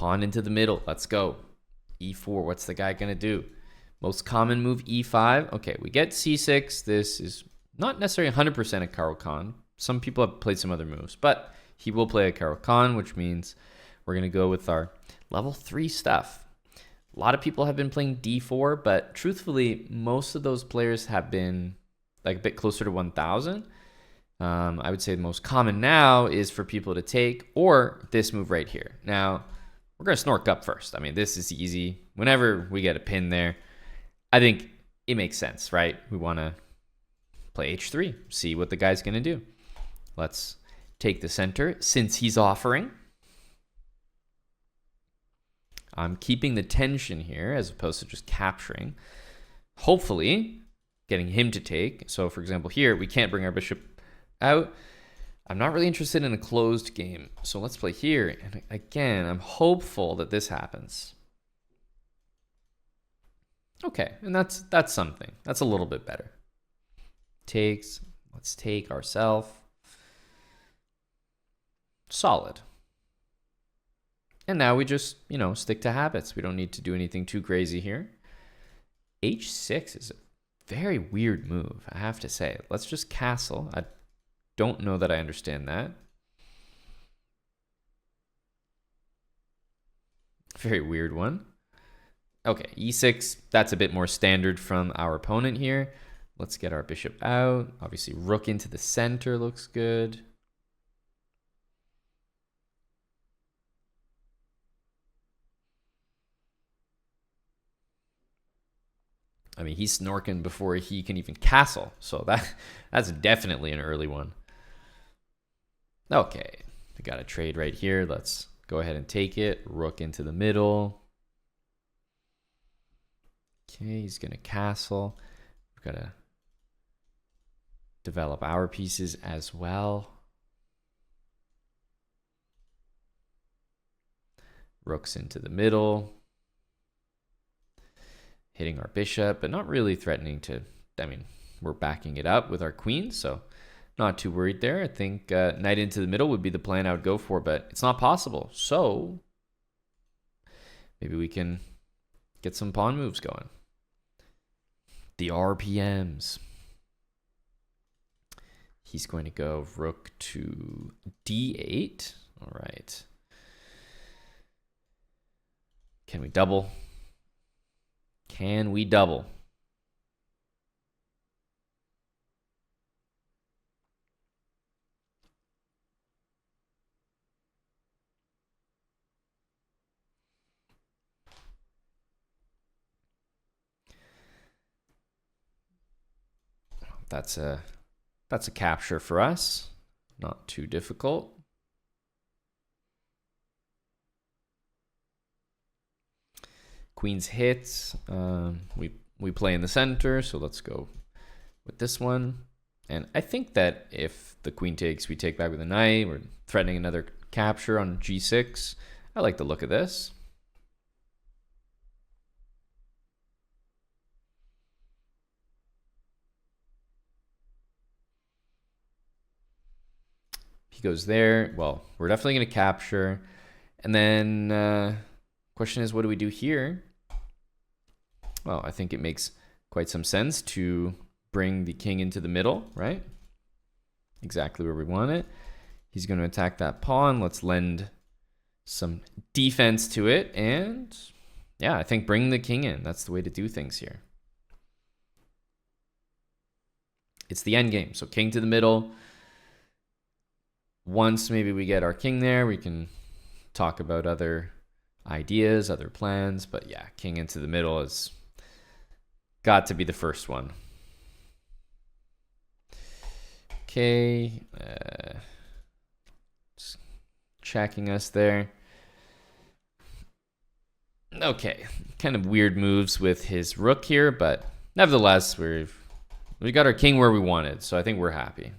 Pawn into the middle. Let's go. E4. What's the guy going to do? Most common move, E5. Okay, we get C6. This is not necessarily 100% a Karo-Kann. Some people have played some other moves, but he will play a Karo-Kann, which means we're going to go with our level 3 stuff. A lot of people have been playing D4, but truthfully, most of those players have been like a bit closer to 1,000. I would say the most common now is for people to take or this move right here. Now, we're going to snork up first. I mean, this is easy. Whenever we get a pin there, I think it makes sense, right? We want to play H3, see what the guy's going to do. Let's take the center since he's offering. I'm keeping the tension here as opposed to just capturing. Hopefully, getting him to take. So, for example, here, we can't bring our bishop out. I'm not really interested in a closed game. So let's play here. And again, I'm hopeful that this happens. Okay, and that's something. That's a little bit better. Takes. Let's take ourselves. Solid. And now we just, stick to habits. We don't need to do anything too crazy here. H6 is a very weird move, I have to say. Let's just castle. I don't know that I understand that. Very weird one. Okay, E6, that's a bit more standard from our opponent here. Let's get our bishop out. Obviously, rook into the center looks good. I mean, he's snorking before he can even castle. So that's definitely an early one. Okay, we got a trade right here. Let's go ahead and take it. Rook into the middle. Okay, he's going to castle. We've got to develop our pieces as well. Rook's into the middle. Hitting our bishop, but not really threatening to, we're backing it up with our queen, so not too worried there. I think knight into the middle would be the plan I would go for, but it's not possible. So maybe we can get some pawn moves going. The RPMs. He's going to go rook to D8. All right. Can we double? Can we double? That's a capture for us. Not too difficult. Queen's hits. We play in the center, so let's go with this one. And I think that if the queen takes, we take back with the knight. We're threatening another capture on G6. I like the look of this. He goes there. Well, we're definitely going to capture. And then question is, what do we do here? Well, I think it makes quite some sense to bring the king into the middle, right? Exactly where we want it. He's going to attack that pawn. Let's lend some defense to it. And yeah, I think bring the king in. That's the way to do things here. It's the end game. So king to the middle. Once maybe we get our king there, we can talk about other ideas, other plans. But yeah, king into the middle is got to be the first one. Okay. Just checking us there. Okay. Kind of weird moves with his rook here, but nevertheless, we got our king where we wanted, so I think we're happy.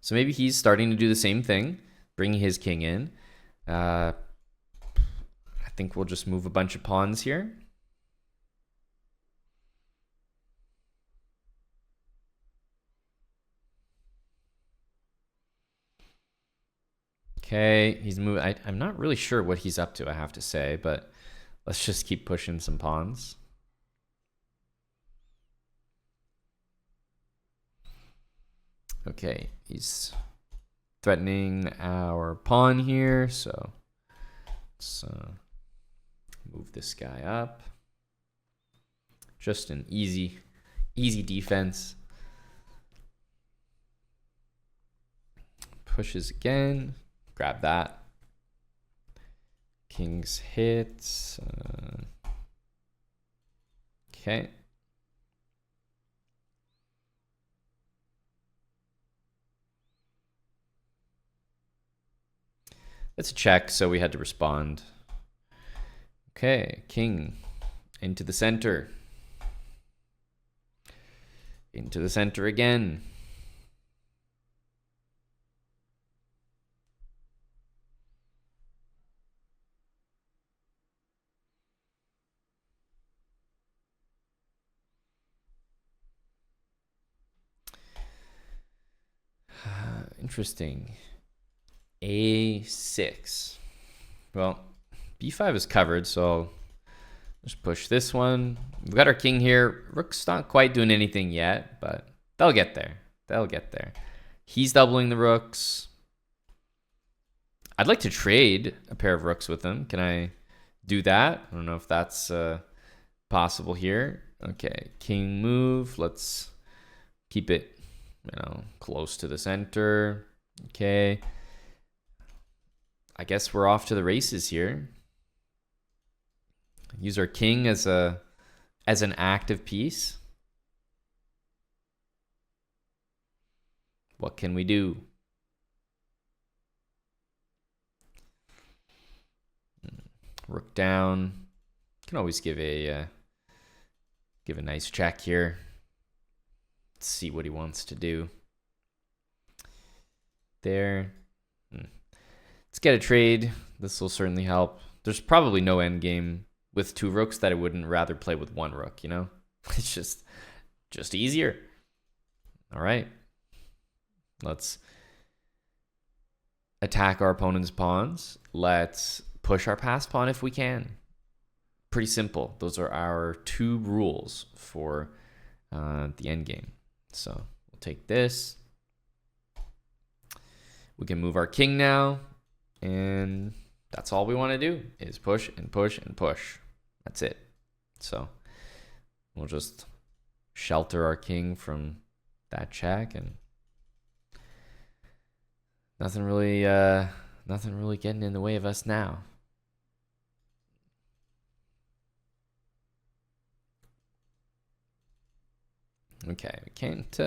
So maybe he's starting to do the same thing, bringing his king in. I think we'll just move a bunch of pawns here. Okay, he's moving. I'm not really sure what he's up to, I have to say, but let's just keep pushing some pawns. Okay, he's threatening our pawn here, so let's move this guy up. Just an easy defense. Pushes again. Grab that. King's hits. Okay. That's a check, so we had to respond. Okay, king into the center. Into the center again. Interesting. A6. Well, B5 is covered, so I'll just push this one. We've got our king here. Rook's not quite doing anything yet, but they'll get there. They'll get there. He's doubling the rooks. I'd like to trade a pair of rooks with him. Can I do that? I don't know if that's possible here. Okay, king move. Let's keep it, close to the center. Okay. I guess we're off to the races here. Use our king as an active piece. What can we do? Rook down. Can always give a nice check here. Let's see what he wants to do. There. Let's get a trade. This will certainly help. There's probably no endgame with two rooks that I wouldn't rather play with one rook, It's just easier. All right. Let's attack our opponent's pawns. Let's push our passed pawn if we can. Pretty simple. Those are our two rules for the endgame. So we'll take this. We can move our king now. And that's all we want to do is push and push and push. That's it. So we'll just shelter our king from that check, and nothing really getting in the way of us now. Okay, we can't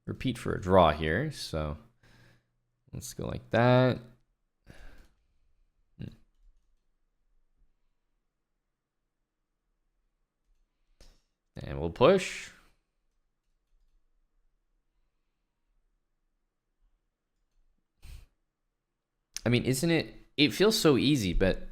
repeat for a draw here, so let's go like that. And we'll push. I mean, it feels so easy, but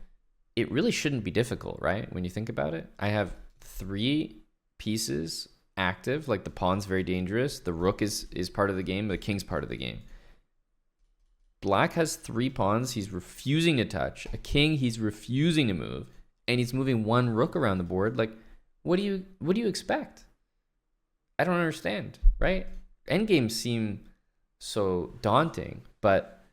it really shouldn't be difficult, right? When you think about it. I have 3 pieces active, like the pawn's very dangerous. The rook is part of the game, the king's part of the game. Black has 3 pawns he's refusing to touch, a king he's refusing to move, and he's moving 1 rook around the board. Like, what do you expect? I don't understand, right? Endgames seem so daunting, but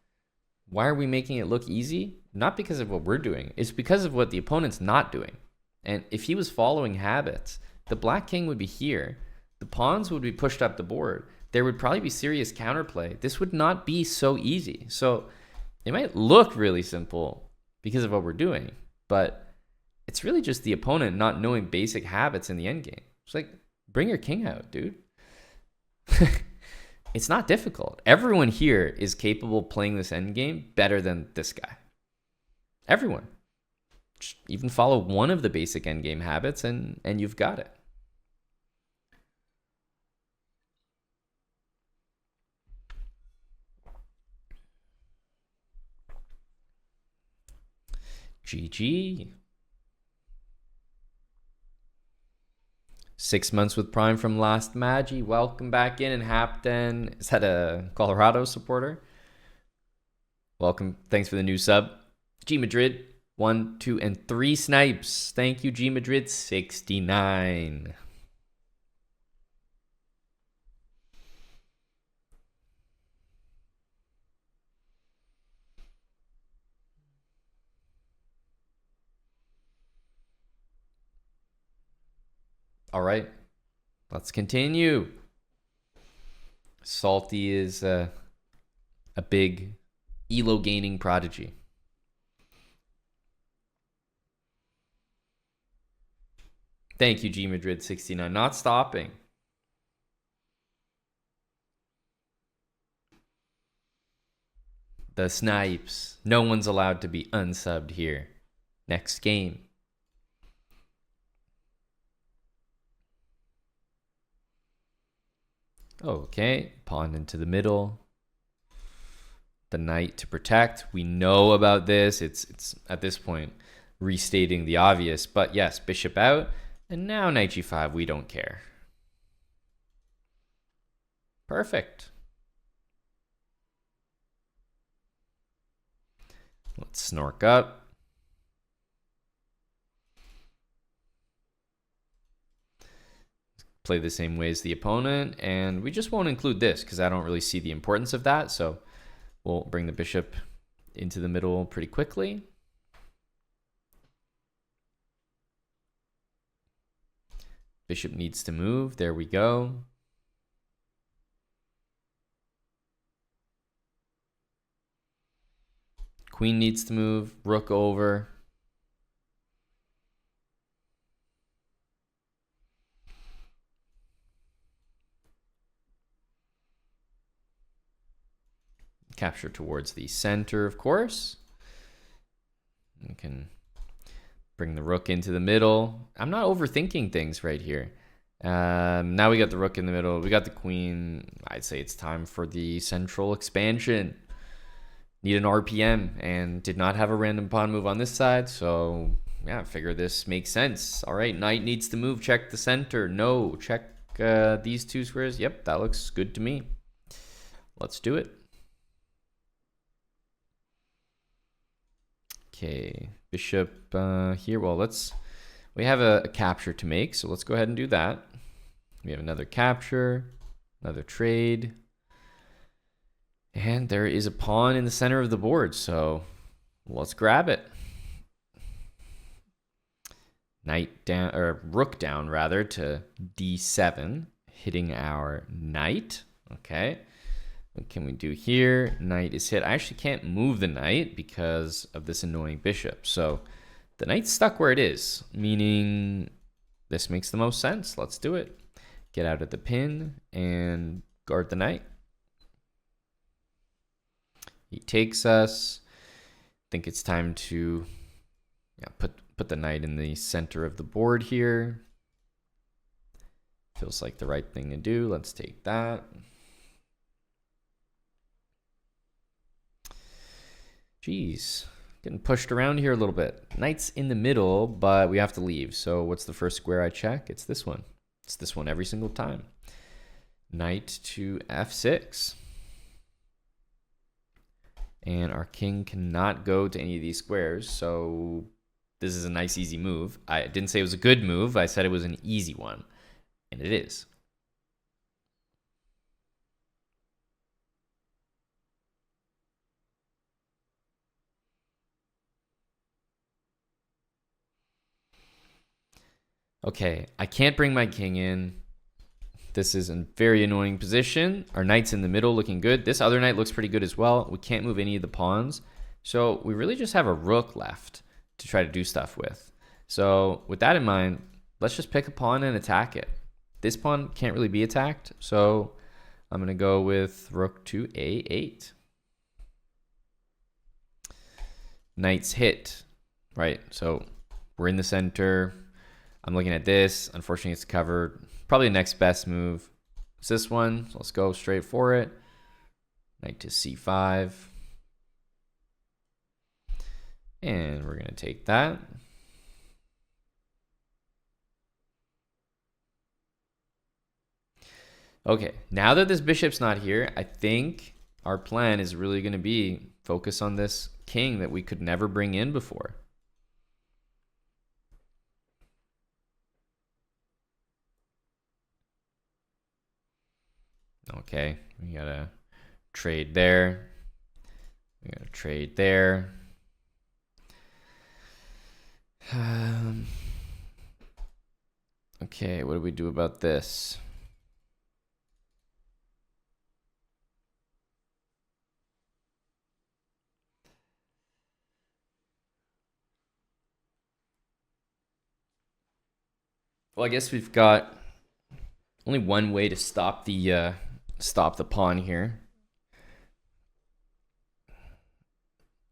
why are we making it look easy? Not because of what we're doing. It's because of what the opponent's not doing. And if he was following habits, the black king would be here. The pawns would be pushed up the board. There would probably be serious counterplay. This would not be so easy. So it might look really simple because of what we're doing, but it's really just the opponent not knowing basic habits in the endgame. It's like, bring your king out, dude. It's not difficult. Everyone here is capable of playing this endgame better than this guy. Everyone. Just even follow one of the basic endgame habits and you've got it. GG. 6 months with Prime from Last Magi. Welcome back in. And Hapten, is that a Colorado supporter? Welcome. Thanks for the new sub. G Madrid, 1, 2, and 3 snipes. Thank you, G Madrid 69. All right, let's continue. Salty is a big elo gaining prodigy. Thank you, G Madrid 69. Not stopping. The snipes. No one's allowed to be unsubbed here. Next game. Okay, pawn into the middle. The knight to protect. We know about this. It's at this point restating the obvious, but yes, bishop out. And now knight g5, we don't care. Perfect. Let's snork up. Play the same way as the opponent, and we just won't include this because I don't really see the importance of that, so we'll bring the bishop into the middle pretty quickly. Bishop needs to move. There we go. Queen needs to move. Rook over. Capture towards the center, of course. You can bring the rook into the middle. I'm not overthinking things right here. Now we got the rook in the middle. We got the queen. I'd say it's time for the central expansion. Need an RPM and did not have a random pawn move on this side. So yeah, I figure this makes sense. All right, knight needs to move. Check the center. No, check these two squares. Yep, that looks good to me. Let's do it. Okay, bishop here. Well, we have a capture to make, so let's go ahead and do that. We have another capture, another trade. And there is a pawn in the center of the board, so let's grab it. Knight down, or rook down rather, to d7, hitting our knight. Okay. What can we do here? Knight is hit. I actually can't move the knight because of this annoying bishop. So the knight's stuck where it is, meaning this makes the most sense. Let's do it. Get out of the pin and guard the knight. He takes us. I think it's time to put the knight in the center of the board here. Feels like the right thing to do. Let's take that. Jeez, getting pushed around here a little bit. Knight's in the middle, but we have to leave. So what's the first square I check? It's this one. It's this one every single time. Knight to f6. And our king cannot go to any of these squares, so this is a nice, easy move. I didn't say it was a good move. I said it was an easy one, and it is. Okay, I can't bring my king in. This is a very annoying position. Our knight's in the middle looking good. This other knight looks pretty good as well. We can't move any of the pawns. So we really just have a rook left to try to do stuff with. So with that in mind, let's just pick a pawn and attack it. This pawn can't really be attacked. So I'm going to go with rook to a8. Knight's hit, right? So we're in the center. I'm looking at this. Unfortunately, it's covered. Probably the next best move is this one. So let's go straight for it. Knight to c5. And we're going to take that. Okay, now that this bishop's not here, I think our plan is really going to be Focus on this king that we could never bring in before. Okay, we gotta trade there. We gotta trade there. Okay, what do we do about this? Well, I guess we've got only one way to stop the pawn here.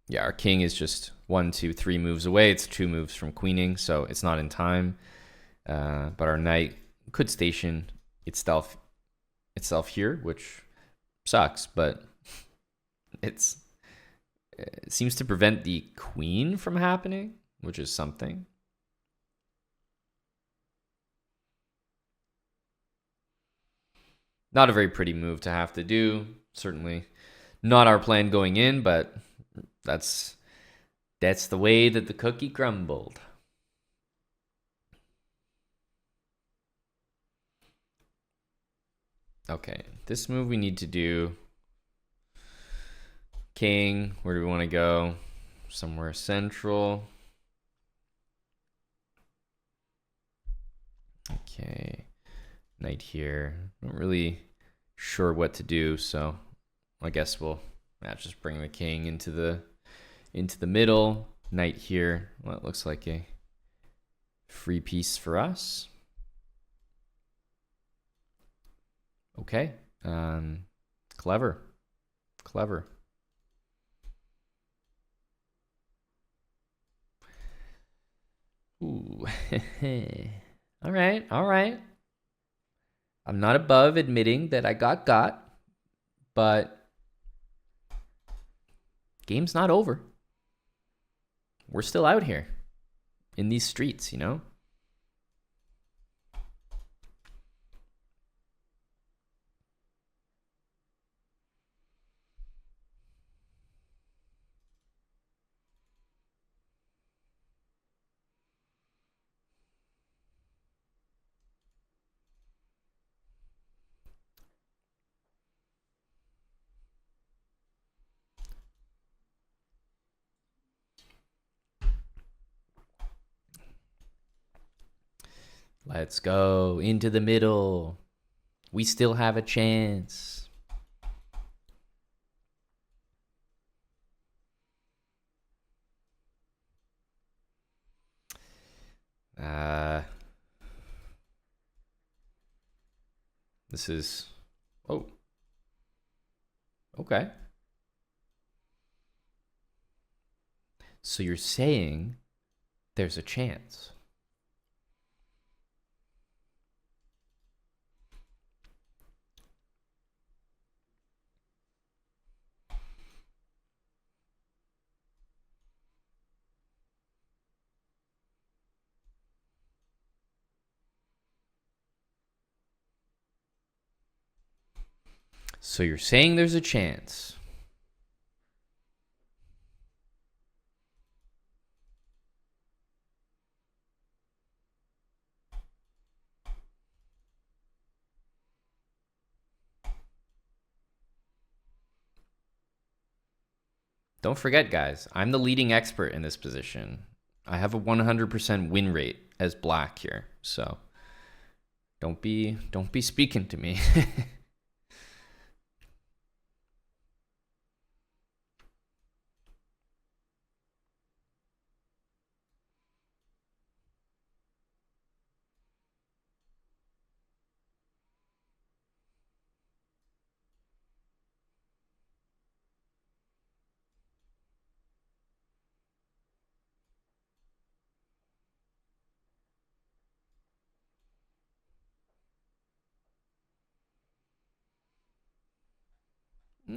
Yeah, our king is just 1, 2, 3 moves away. It's 2 moves from queening, so it's not in time. But our knight could station itself here, which sucks, but it seems to prevent the queen from happening, which is something. Not a very pretty move to have to do. Certainly not our plan going in, but that's the way that the cookie crumbled. Okay, this move we need to do. King, where do we want to go? Somewhere central. Okay, knight here. Not really sure what to do, so I guess we'll just bring the king into the middle. Knight here. Well, it looks like a free piece for us. Okay. Clever. Ooh. All right. I'm not above admitting that I got, but game's not over. We're still out here in these streets, you know? Let's go into the middle. We still have a chance. This is... Oh. Okay. So you're saying there's a chance. So you're saying there's a chance. Don't forget, guys, I'm the leading expert in this position. I have a 100% win rate as black here, so don't be speaking to me.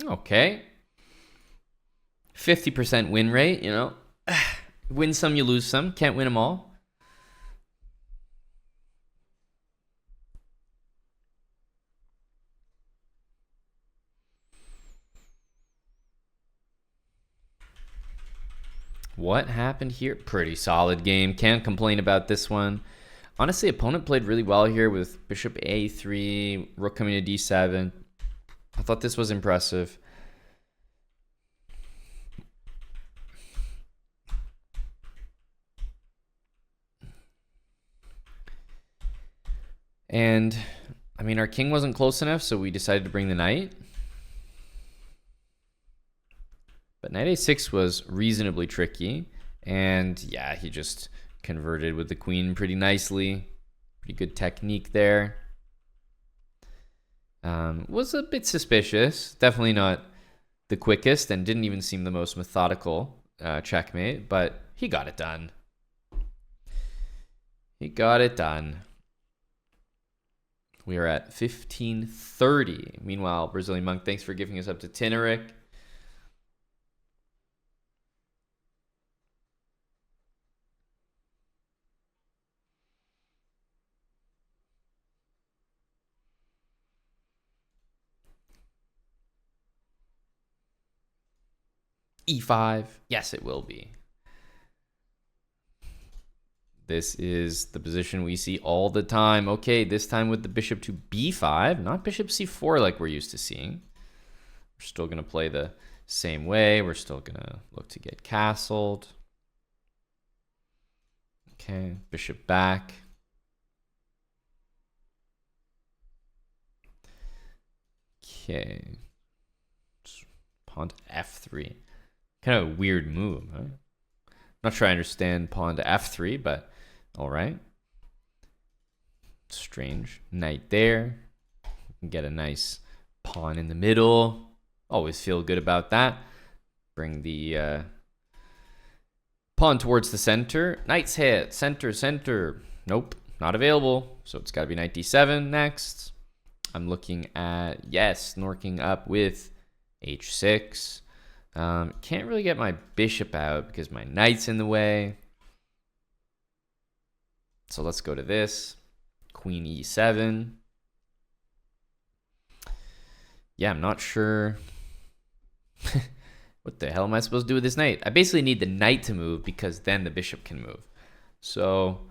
Okay. 50% win rate, you know. Win some, you lose some. Can't win them all. What happened here? Pretty solid game. Can't complain about this one. Honestly, opponent played really well here with bishop a3, rook coming to d7. I thought this was impressive. And, I mean, our king wasn't close enough, so we decided to bring the knight. But knight a6 was reasonably tricky. And, yeah, he just converted with the queen pretty nicely. Pretty good technique there. Was a bit suspicious. Definitely not the quickest and didn't even seem the most methodical checkmate. But he got it done. He got it done. We are at 1530. Meanwhile, Brazilian Monk, thanks for giving us up to Tineric. E5. Yes, it will be. This is the position we see all the time. Okay, this time with the bishop to b5, not bishop c4 like we're used to seeing. We're still going to play the same way. We're still going to look to get castled. Okay, bishop back. Okay. Pawn to f3. Kind of a weird move, huh? Not sure I understand pawn to f3, but all right. Strange. Knight there. We can get a nice pawn in the middle. Always feel good about that. Bring the pawn towards the center. Knight's hit. Center, center. Nope, not available. So it's got to be knight d7 next. I'm looking at, yes, norking up with h6. Can't really get my bishop out because my knight's in the way. So let's go to this. Queen e7. Yeah, I'm not sure. What the hell am I supposed to do with this knight? I basically need the knight to move because then the bishop can move. So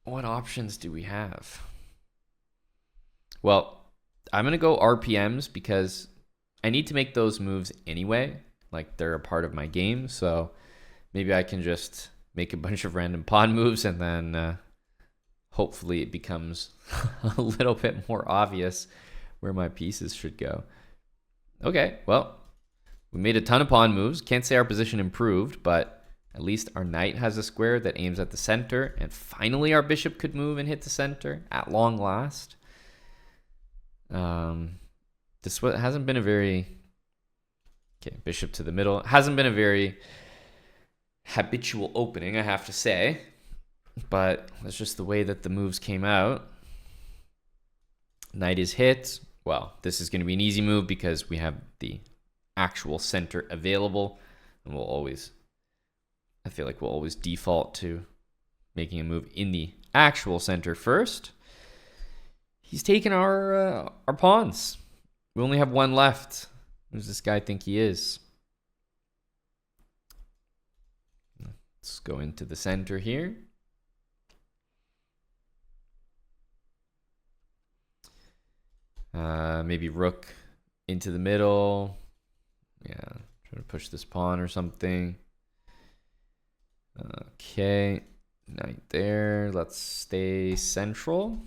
what options do we have? Well, I'm going to go RPMs because I need to make those moves anyway. Like they're a part of my game. So maybe I can just make a bunch of random pawn moves and then hopefully it becomes a little bit more obvious where my pieces should go. Okay, well, we made a ton of pawn moves. Can't say our position improved, but at least our knight has a square that aims at the center. And finally our bishop could move and hit the center at long last. This hasn't been a very... Okay, bishop to the middle. Hasn't been a very habitual opening, I have to say. But that's just the way that the moves came out. Knight is hit. Well, this is going to be an easy move because we have the actual center available. And we'll always... I feel like we'll always default to making a move in the actual center first. He's taken our pawns. We only have one left. Who does this guy think he is? Let's go into the center here. Maybe rook into the middle. Yeah, try to push this pawn or something. Okay, knight there. Let's stay central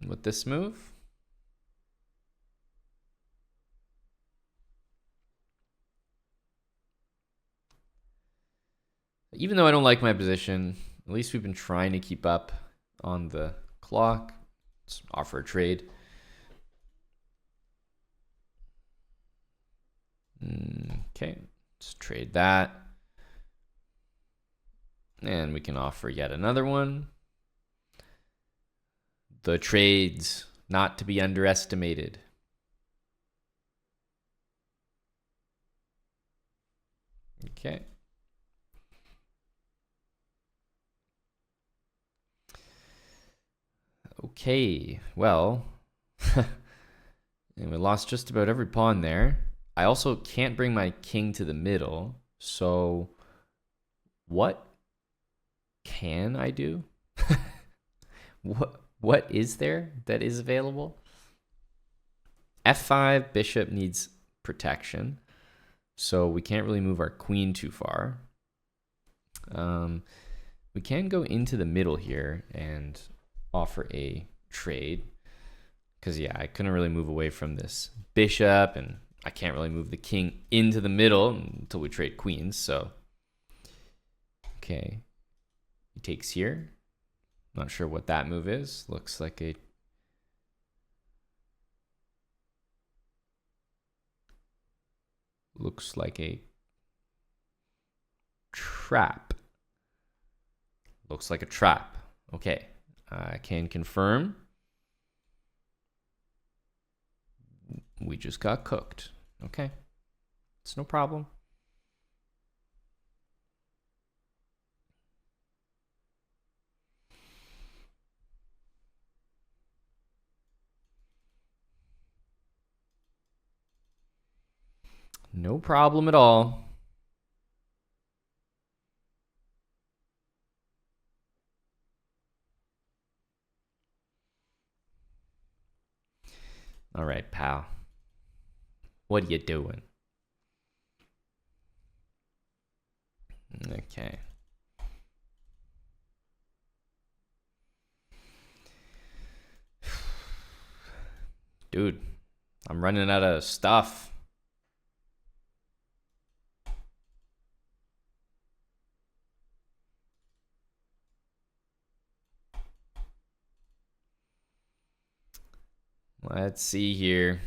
with this move. Even though I don't like my position, at least we've been trying to keep up on the clock. Let's offer a trade. Okay, let's trade that. And we can offer yet another one. The trades not to be underestimated. Okay. Okay, well, and we lost just about every pawn there. I also can't bring my king to the middle. So what can I do? What is there that is available? F5 bishop needs protection, so we can't really move our queen too far. We can go into the middle here and offer a trade, because yeah, I couldn't really move away from this bishop, and I can't really move the king into the middle until we trade queens. So okay, he takes here. Not sure what that move is. Looks like a trap. Looks like a trap. Okay, I can confirm. We just got cooked. Okay, it's no problem. No problem at all. All right, pal. What are you doing? Okay. Dude, I'm running out of stuff. Let's see here.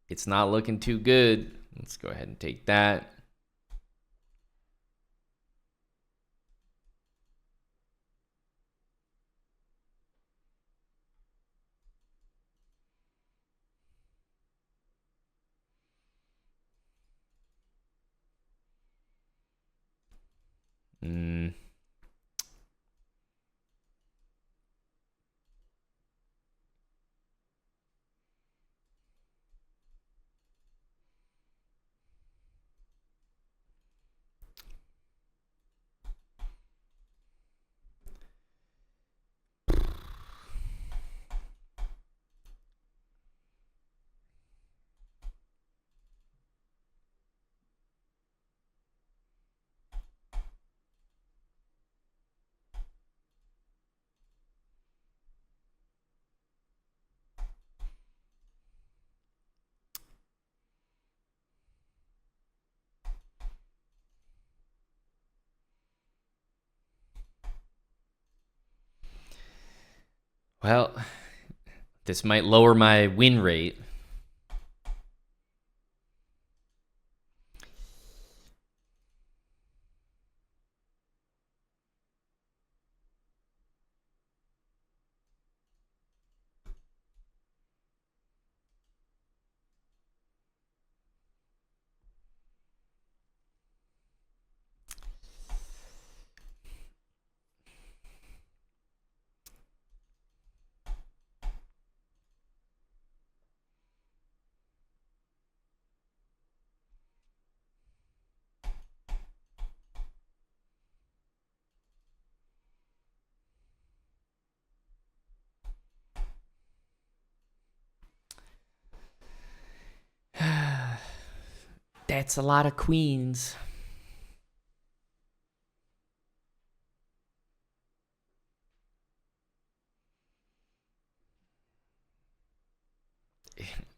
It's not looking too good. Let's go ahead and take that. Well, this might lower my win rate. That's a lot of queens.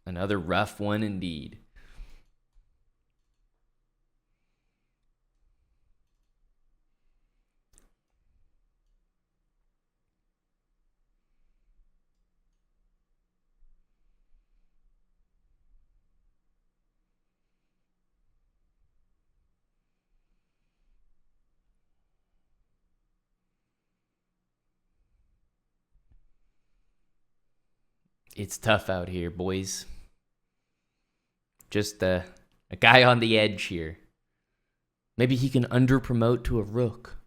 Another rough one indeed. It's tough out here, boys. Just a guy on the edge here. Maybe he can under promote to a rook.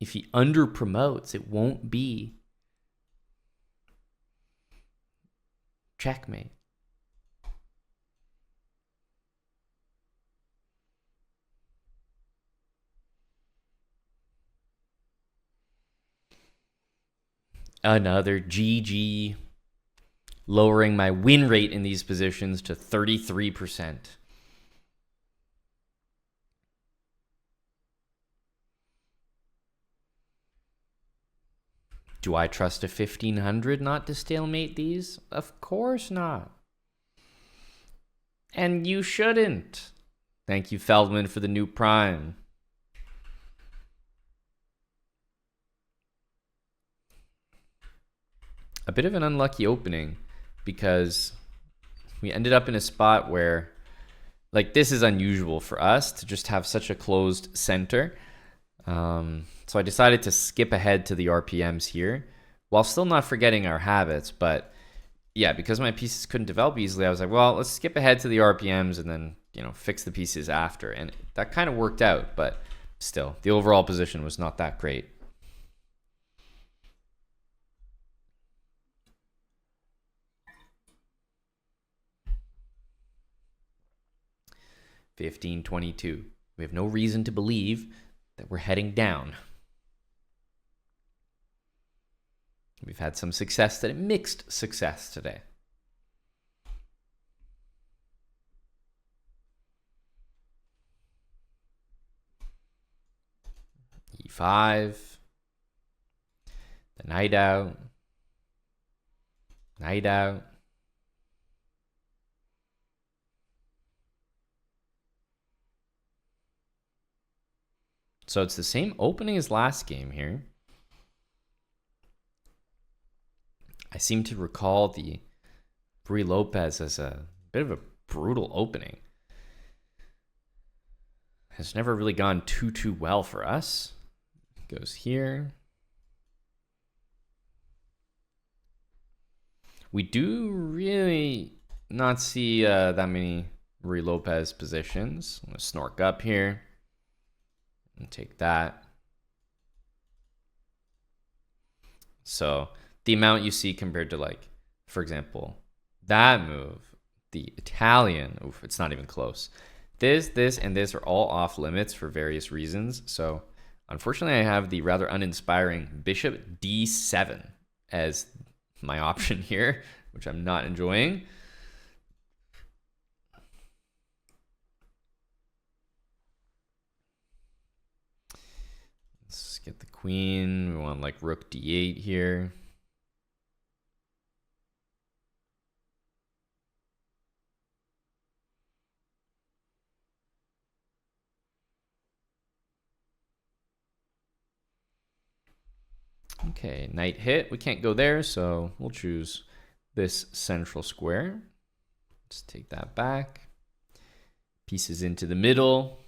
If he under promotes, it won't be checkmate. Another GG, lowering my win rate in these positions to 33%. Do I trust a 1500 not to stalemate these? Of course not. And you shouldn't. Thank you, Feldman, for the new prime. A bit of an unlucky opening because we ended up in a spot where, like, this is unusual for us to just have such a closed center. So I decided to skip ahead to the RPMs here while still not forgetting our habits. But yeah, because my pieces couldn't develop easily, I was like, well, let's skip ahead to the RPMs and then, you know, fix the pieces after. And that kind of worked out, but still, the overall position was not that great. $15.22. We have no reason to believe that we're heading down. We've had some success today, mixed success today. E5. The knight out. Knight out. So it's the same opening as last game here. I seem to recall the Brie Lopez as a bit of a brutal opening. Has never really gone too well for us. Goes here. We do really not see that many Brie Lopez positions. I'm going to snork up here and take that. So the amount you see compared to, like, for example, that move, the Italian, oof, it's not even close. This, and this are all off limits for various reasons. So unfortunately, I have the rather uninspiring bishop d7 as my option here, which I'm not enjoying. Let's get the queen. We want like rook d8 here. Okay, knight hit. We can't go there, so we'll choose this central square. Let's take that back. Pieces into the middle.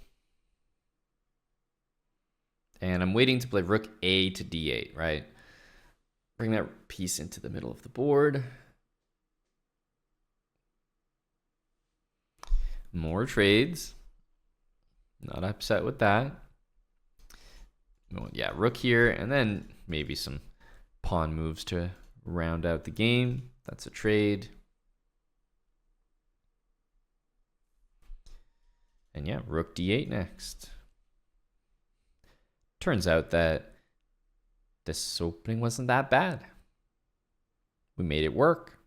And I'm waiting to play rook a to d8, right? Bring that piece into the middle of the board. More trades. Not upset with that. Yeah, rook here, and then maybe some pawn moves to round out the game. That's a trade. And yeah, rook d8 next. Turns out that this opening wasn't that bad. We made it work.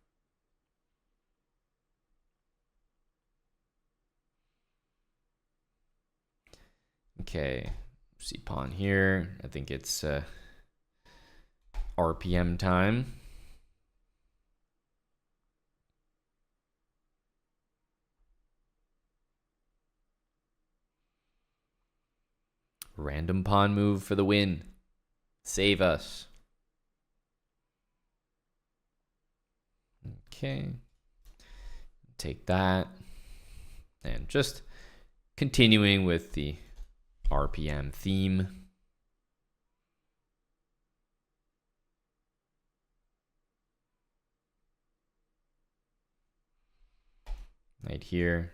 Okay, see pawn here. I think it's RPM time. Random pawn move for the win. Save us. Okay. Take that. And just continuing with the RPM theme. Right here.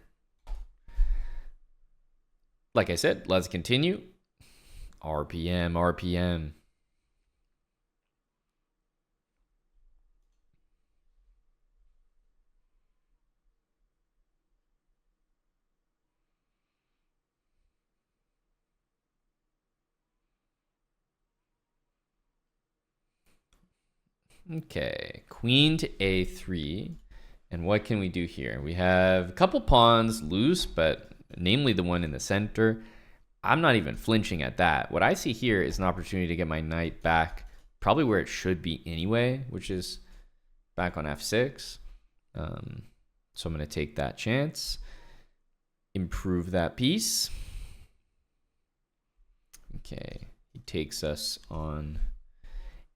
Like I said, let's continue. RPM, RPM. Okay, queen to a3. And what can we do here? We have a couple pawns loose, but namely the one in the center. I'm not even flinching at that. What I see here is an opportunity to get my knight back, probably where it should be anyway, which is back on f6. So I'm going to take that chance, improve that piece. Okay, he takes us on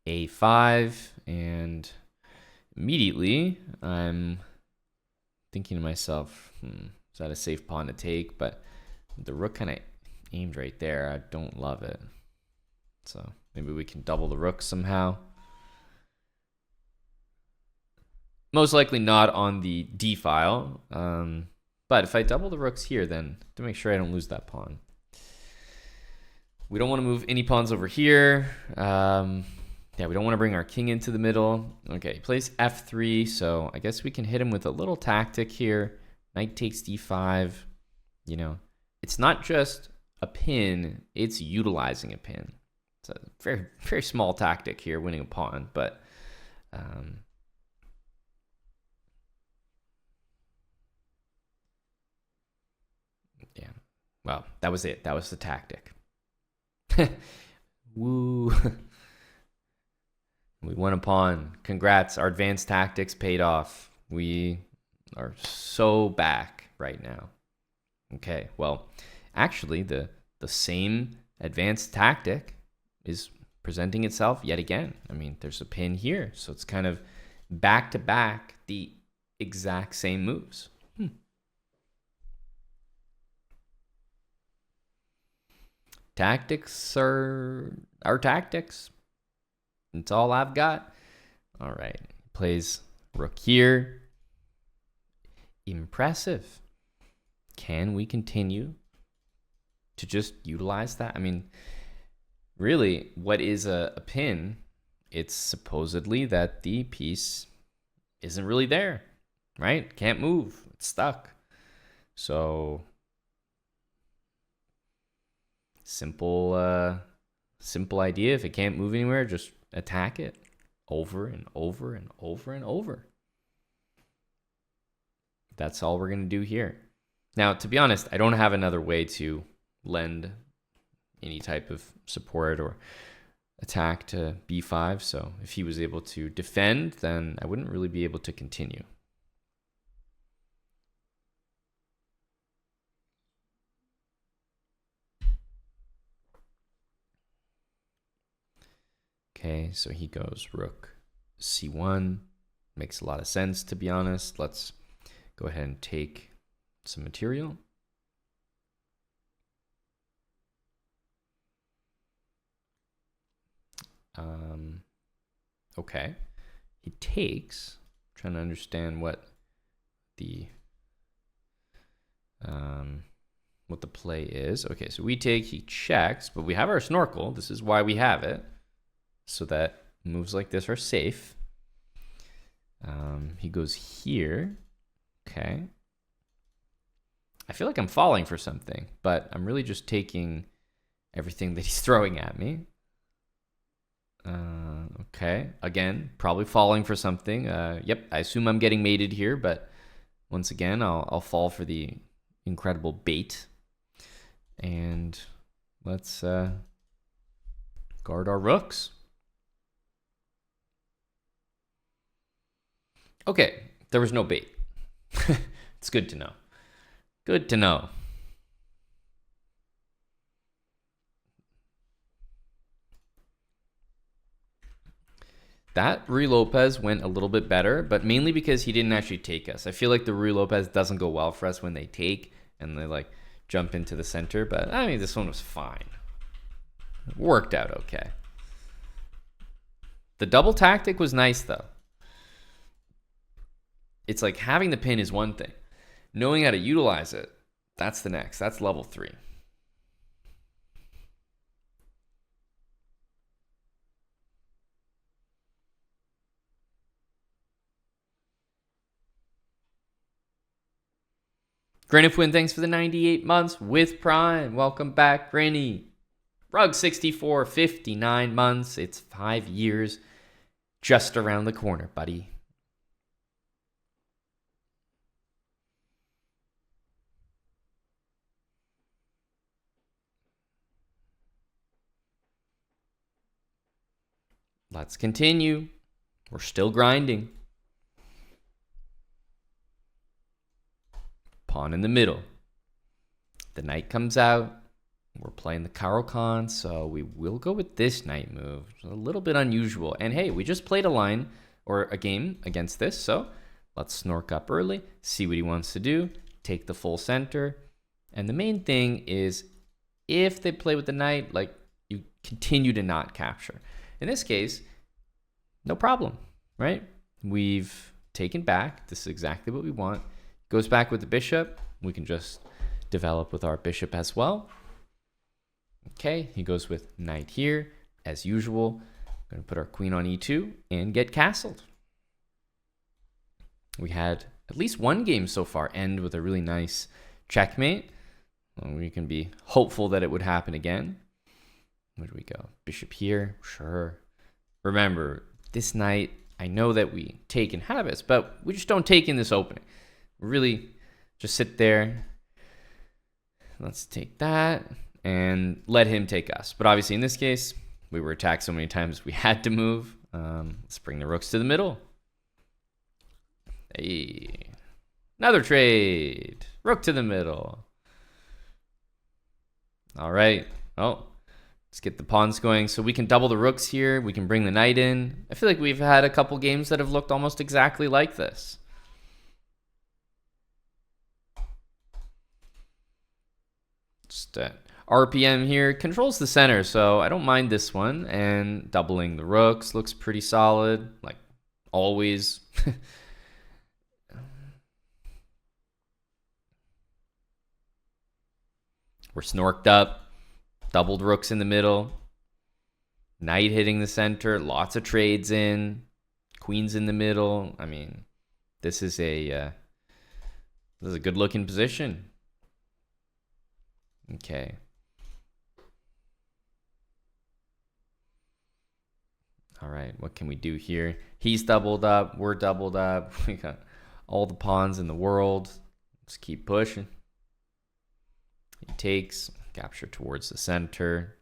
a5, and immediately I'm thinking to myself, is that a safe pawn to take? But the rook kind of aimed right there. I don't love it. So maybe we can double the rook somehow. Most likely not on the d file. But if I double the rooks here, then to make sure I don't lose that pawn. We don't want to move any pawns over here. Yeah, we don't want to bring our king into the middle. Okay, he plays f3, so I guess we can hit him with a little tactic here. Knight takes d5. You know, it's not just a pin, it's utilizing a pin. It's a very, very small tactic here, winning a pawn, but yeah, well, that was it. That was the tactic. Woo. We won a pawn. Congrats. Our advanced tactics paid off. We are so back right now. Okay, well, actually, the same advanced tactic is presenting itself yet again. I mean, there's a pin here, so it's kind of back to back the exact same moves. Tactics are our tactics. That's all I've got. All right. Plays rook here. Impressive. Can we continue to just utilize that? I mean, really, what is a pin? It's supposedly that the piece isn't really there, right? Can't move. It's stuck. So simple idea. If it can't move anywhere, just attack it over and over and over and over. That's all we're going to do here. Now, to be honest, I don't have another way to lend any type of support or attack to b5. So if he was able to defend, then I wouldn't really be able to continue. Okay, so he goes rook c1. Makes a lot of sense, to be honest. Let's go ahead and take some material. Okay, he takes. I'm trying to understand what the play is. Okay, so we take, he checks, but we have our snorkel. This is why we have it, so that moves like this are safe. He goes here. Okay. I feel like I'm falling for something, but I'm really just taking everything that he's throwing at me. Okay. Again, probably falling for something. Yep, I assume I'm getting mated here, but once again, I'll fall for the incredible bait. And let's guard our rooks. Okay, there was no bait. It's good to know. Good to know. That Ruy Lopez went a little bit better, but mainly because he didn't actually take us. I feel like the Ruy Lopez doesn't go well for us when they take and they like jump into the center, but I mean, this one was fine. It worked out okay. The double tactic was nice though. It's like having the pin is one thing. Knowing how to utilize it, that's the next. That's level 3. Granifwin, thanks for the 98 months with Prime. Welcome back, Granny. Rug64, 59 months. It's 5 years just around the corner, buddy. Let's continue. We're still grinding. Pawn in the middle. The knight comes out. We're playing the Karo-Kann, so we will go with this knight move. It's a little bit unusual. And hey, we just played a line or a game against this, so let's snork up early, see what he wants to do, take the full center. And the main thing is if they play with the knight, like, you continue to not capture. In this case, no problem, right? We've taken back. This is exactly what we want. Goes back with the bishop. We can just develop with our bishop as well. Okay, he goes with knight here, as usual. Going to put our queen on e2 and get castled. We had at least one game so far end with a really nice checkmate. We can be hopeful that it would happen again. Where do we go? Bishop here, sure. Remember, this knight, I know that we take in habits, but we just don't take in this opening. Really just sit there. Let's take that and let him take us. But obviously in this case, we were attacked so many times we had to move. Let's bring the rooks to the middle. Hey, another trade. Rook to the middle. All right. Oh, let's get the pawns going. So we can double the rooks here. We can bring the knight in. I feel like we've had a couple games that have looked almost exactly like this. Just RPM here controls the center, so I don't mind this one. And doubling the rooks looks pretty solid, like always. We're snorked up, doubled rooks in the middle, knight hitting the center, lots of trades in, queens in the middle. I mean, this is a good looking position. Okay. All right, what can we do here? He's doubled up, we're doubled up. We got all the pawns in the world. Let's keep pushing. He takes, capture towards the center.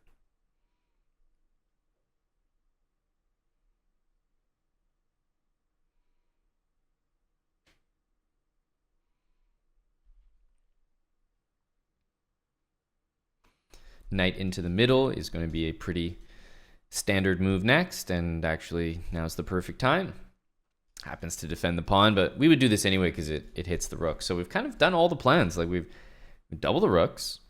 Knight into the middle is going to be a pretty standard move next, and actually now's the perfect time. Happens to defend the pawn, but we would do this anyway because it hits the rook. So we've kind of done all the plans. Like we doubled the rooks.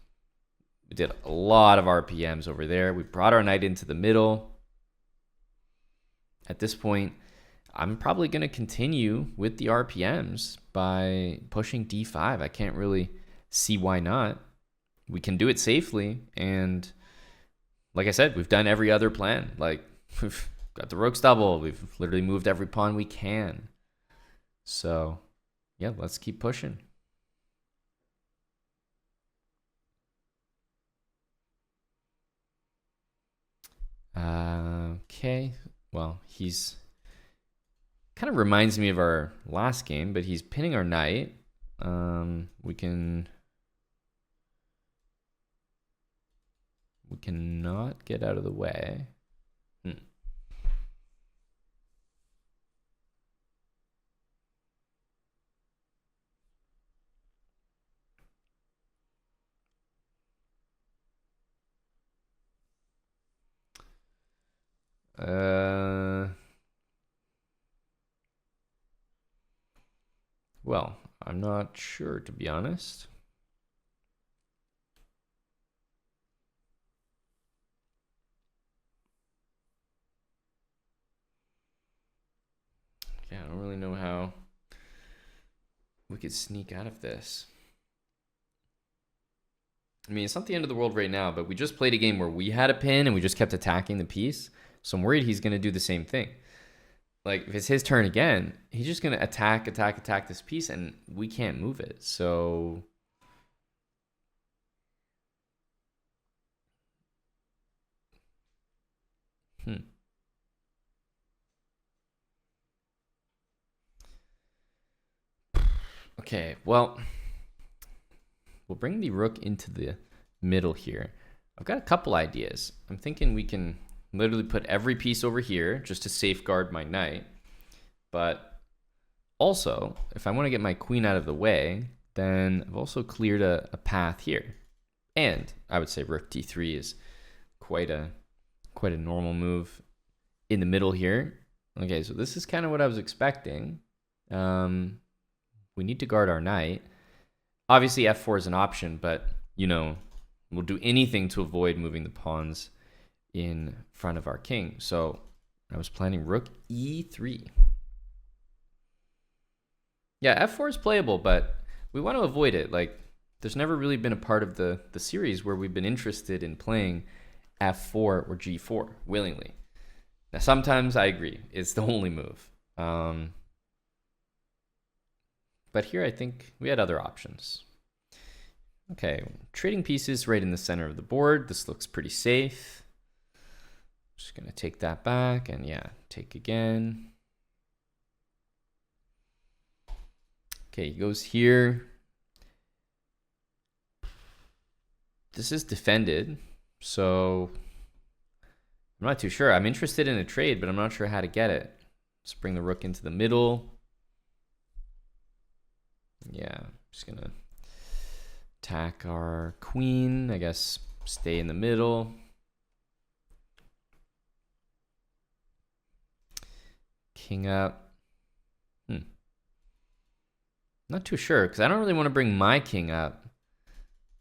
We did a lot of RPMs over there. We brought our knight into the middle. At this point, I'm probably going to continue with the RPMs by pushing d5. I can't really see why not. We can do it safely, and like I said, we've done every other plan. Like, we've got the rooks double. We've literally moved every pawn we can. So, yeah, let's keep pushing. Okay, well, he's kind of reminds me of our last game, but he's pinning our knight. We cannot get out of the way. Well, I'm not sure, to be honest. Yeah, I don't really know how we could sneak out of this. I mean, it's not the end of the world right now, but we just played a game where we had a pin and we just kept attacking the piece. So I'm worried he's going to do the same thing. Like, if it's his turn again, he's just going to attack this piece, and we can't move it. So Hmm. Okay, well, we'll bring the rook into the middle here. I've got a couple ideas. I'm thinking we can literally put every piece over here just to safeguard my knight. But also, if I want to get my queen out of the way, then I've also cleared a path here. And I would say rook d3 is quite a normal move in the middle here. Okay, so this is kind of what I was expecting. We need to guard our knight. Obviously, f4 is an option, but, you know, we'll do anything to avoid moving the pawns in front of our king. So I was planning rook e3. Yeah, f4 is playable, but we want to avoid it. Like, there's never really been a part of the series where we've been interested in playing f4 or g4 willingly. Now, sometimes I agree, it's the only move. But here I think we had other options. Okay, trading pieces right in the center of the board. This looks pretty safe. Just gonna take that back and yeah, take again. Okay, he goes here. This is defended, so I'm not too sure. I'm interested in a trade, but I'm not sure how to get it. Let's bring the rook into the middle. Yeah, just gonna attack our queen. I guess stay in the middle. King up. Not too sure, because I don't really want to bring my king up.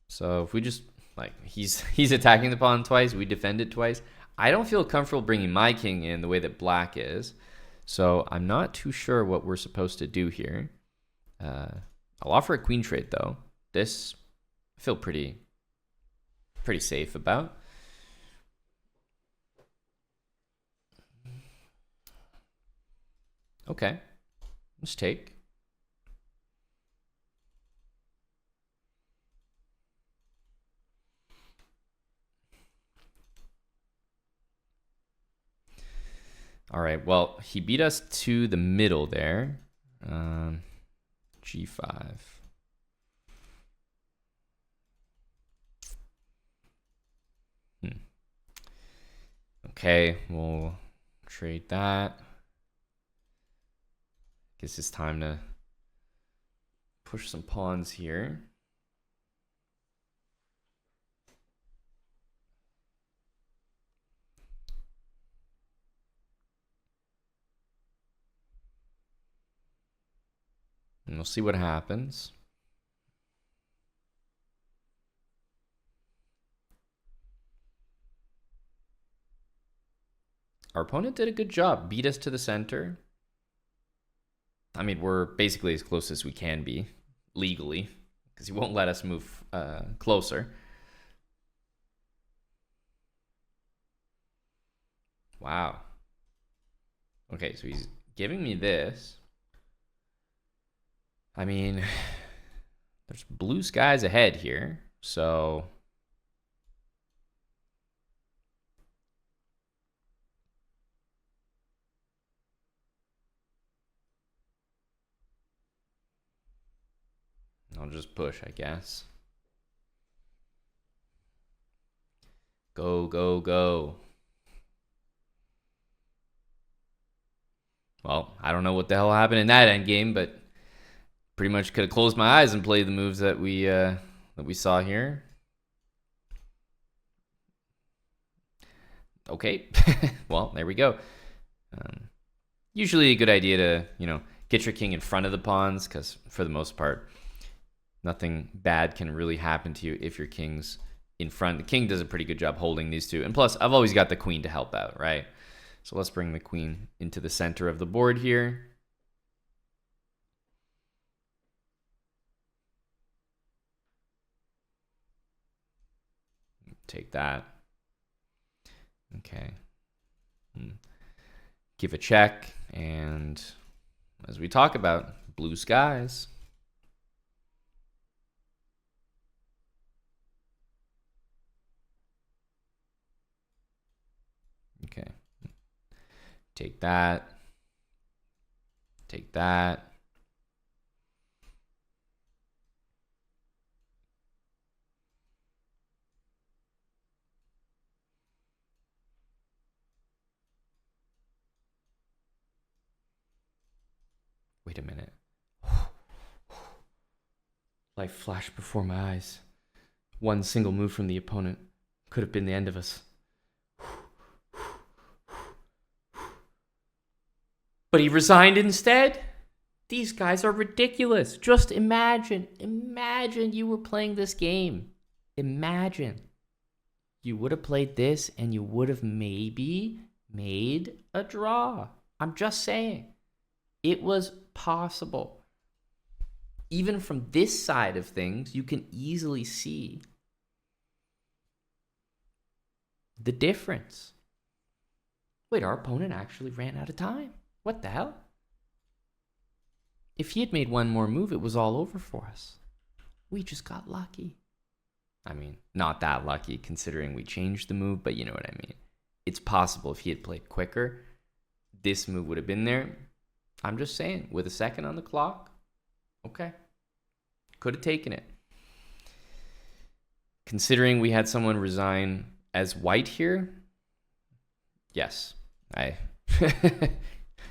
So if we just, like, he's attacking the pawn twice, we defend it twice. I don't feel comfortable bringing my king in the way that black is. So I'm not too sure what we're supposed to do here. I'll offer a queen trade, though. This I feel pretty safe about. Okay, let's take. All right, well, he beat us to the middle there. G5. Okay, we'll trade that. Guess it's time to push some pawns here. And we'll see what happens. Our opponent did a good job. Beat us to the center. I mean, we're basically as close as we can be legally because he won't let us move closer. Wow. Okay, so he's giving me this. I mean, there's blue skies ahead here, so I'll just push, I guess. Go, go, go. Well, I don't know what the hell happened in that endgame, but pretty much could have closed my eyes and played the moves that we saw here. Okay, well, there we go. Usually a good idea to, you know, get your king in front of the pawns because for the most part, nothing bad can really happen to you if your king's in front. The king does a pretty good job holding these two. And plus, I've always got the queen to help out, right? So let's bring the queen into the center of the board here. Take that. Okay. Give a check. And as we talk about, blue skies. Okay. Take that. Take that. Wait a minute. Life flashed before my eyes. One single move from the opponent could have been the end of us. But he resigned instead? These guys are ridiculous. Just imagine you were playing this game. Imagine you would have played this and you would have maybe made a draw. I'm just saying. It was possible. Even from this side of things, you can easily see the difference. Wait, our opponent actually ran out of time. What the hell? If he had made one more move, it was all over for us. We just got lucky. I mean, not that lucky considering we changed the move, but you know what I mean. It's possible if he had played quicker, this move would have been there. I'm just saying, with a second on the clock, okay. Could have taken it. Considering we had someone resign as white here, yes, I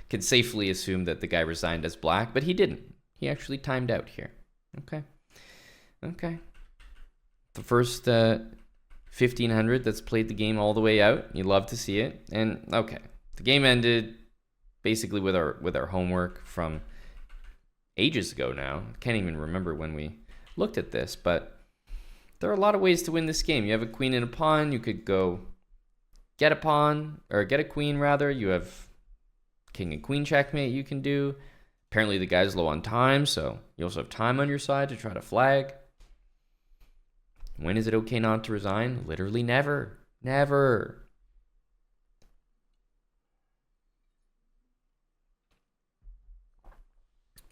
could safely assume that the guy resigned as black, but he didn't. He actually timed out here. Okay. Okay. The first 1500 that's played the game all the way out. You love to see it. And okay, the game ended basically with our homework from ages ago now. I can't even remember when we looked at this, but there are a lot of ways to win this game. You have a queen and a pawn. You could go get a pawn, or get a queen rather. You have king and queen checkmate you can do. Apparently the guy's low on time, so you also have time on your side to try to flag. When is it okay not to resign? Literally never. Never.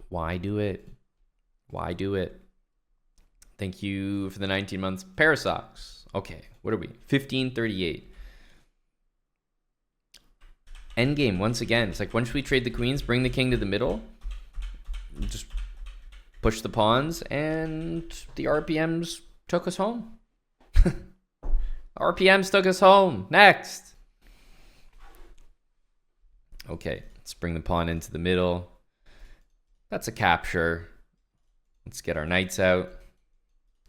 Why do it? Why do it? Thank you for the 19 months. Parasox. Okay, what are we? 1538. Endgame, once again. It's like once we trade the queens, bring the king to the middle. Just push the pawns, and the RPMs took us home. RPMs took us home. Next. Okay, let's bring the pawn into the middle. That's a capture. Let's get our knights out.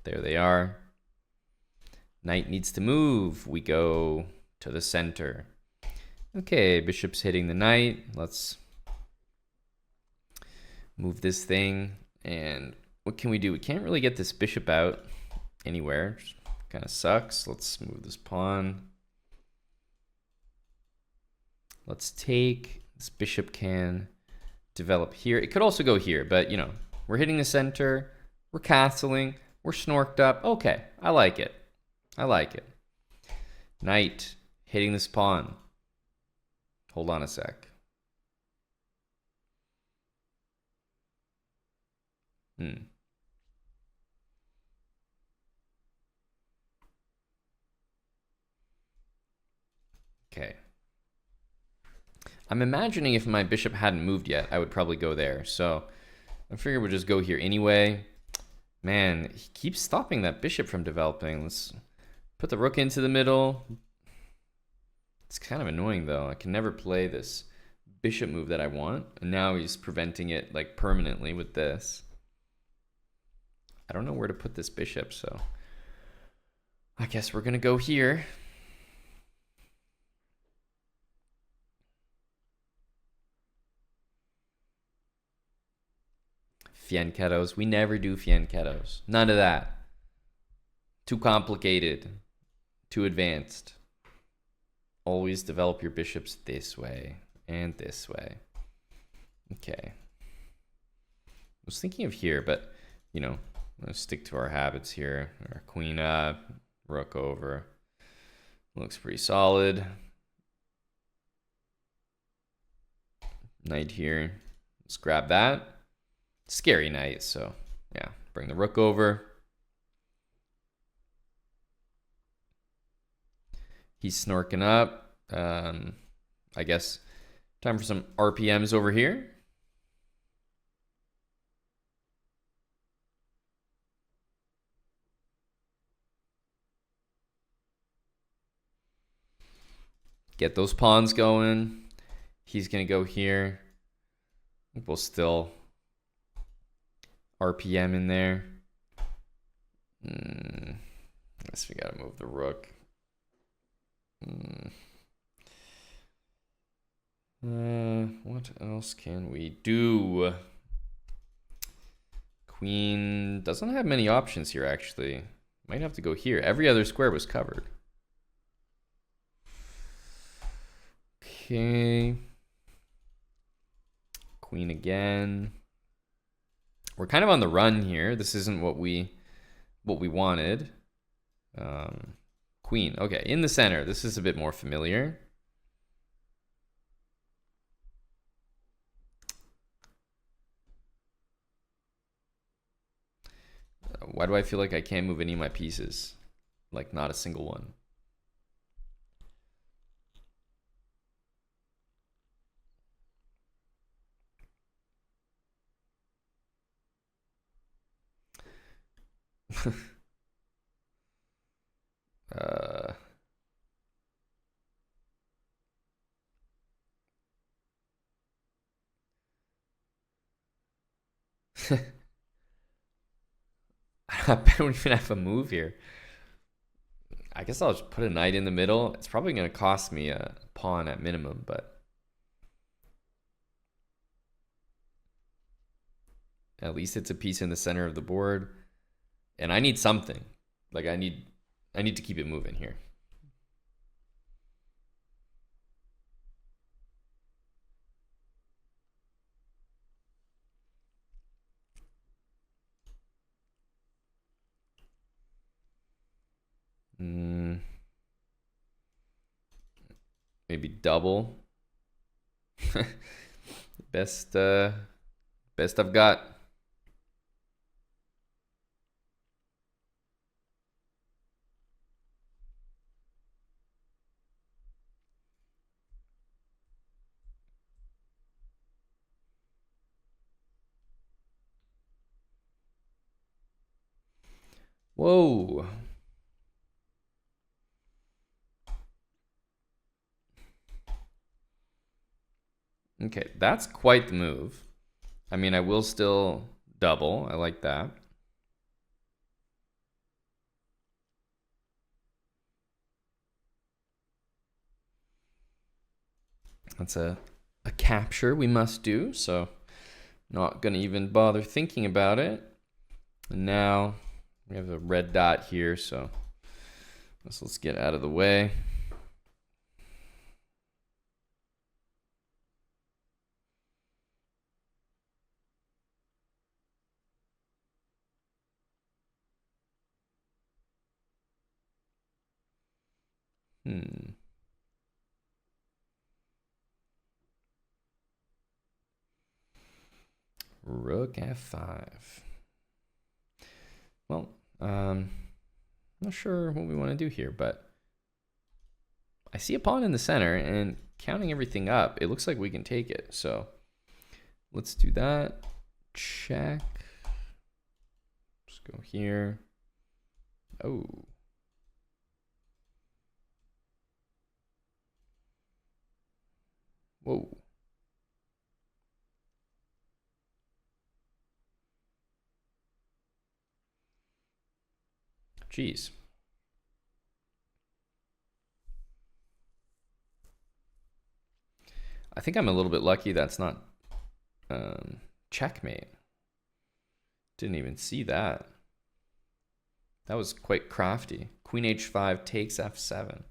There they are. Knight needs to move. We go to the center. Okay, bishop's hitting the knight. Let's move this thing. And what can we do? We can't really get this bishop out anywhere. Kind of sucks. Let's move this pawn. Let's take this bishop can develop here. It could also go here, but you know, we're hitting the center, we're castling, we're snorked up. Okay, I like it. I like it. Knight hitting this pawn. Hold on a sec. Okay. I'm imagining if my bishop hadn't moved yet, I would probably go there. So I figure we'll just go here anyway. Man, he keeps stopping that bishop from developing. Let's put the rook into the middle. It's kind of annoying though. I can never play this bishop move that I want. And now he's preventing it like permanently with this. I don't know where to put this bishop, so I guess we're gonna go here. Fianchettos. We never do fianchettos. None of that. Too complicated. Too advanced. Always develop your bishops this way and this way. Okay. I was thinking of here, but, you know, let's stick to our habits here. Our queen up, rook over. Looks pretty solid. Knight here. Let's grab that. Scary knight, so yeah, bring the rook over. He's snorking up. I guess Time for some RPMs over here. Get those pawns going. He's going to go here. We'll still RPM in there. I guess we got to move the rook. What else can we do? Queen doesn't have many options here, actually. Might have to go here. Every other square was covered. Okay. Queen again. We're kind of on the run here. This isn't what we wanted. Queen. Okay, in the center. This is a bit more familiar. Why do I feel like I can't move any of my pieces? Like, not a single one. I don't even have a move here. I guess I'll just put a knight in the middle. It's probably going to cost me a pawn at minimum, but at least it's a piece in the center of the board. And I need something. Like I need to keep it moving here. Maybe double. Best I've got. Whoa. Okay, that's quite the move. I mean, I will still double. I like that. That's a capture we must do, so not gonna even bother thinking about it. And now we have a red dot here, so let's get out of the way. Rook f5. Well, not sure what we want to do here, but I see a pawn in the center, and counting everything up, it looks like we can take it. So let's do that. Check. Just go here. Oh. Whoa. Jeez. I think I'm a little bit lucky that's not checkmate. Didn't even see that. That was quite crafty. Queen h5 takes f7.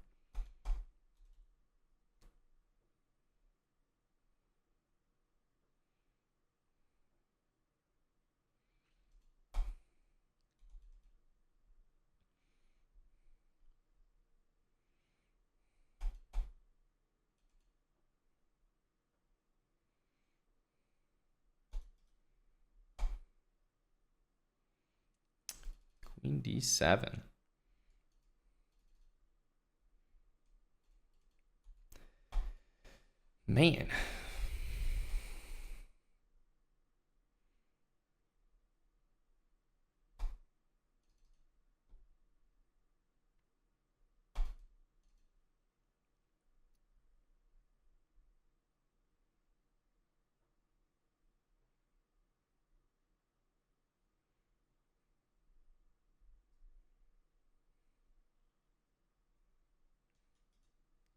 Queen d7. Man,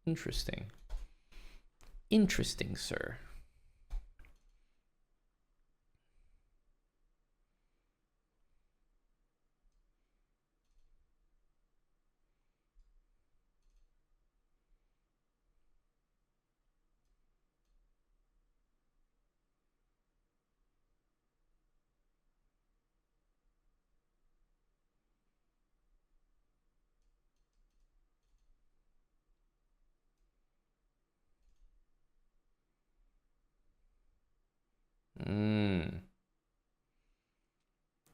Interesting. Interesting, sir.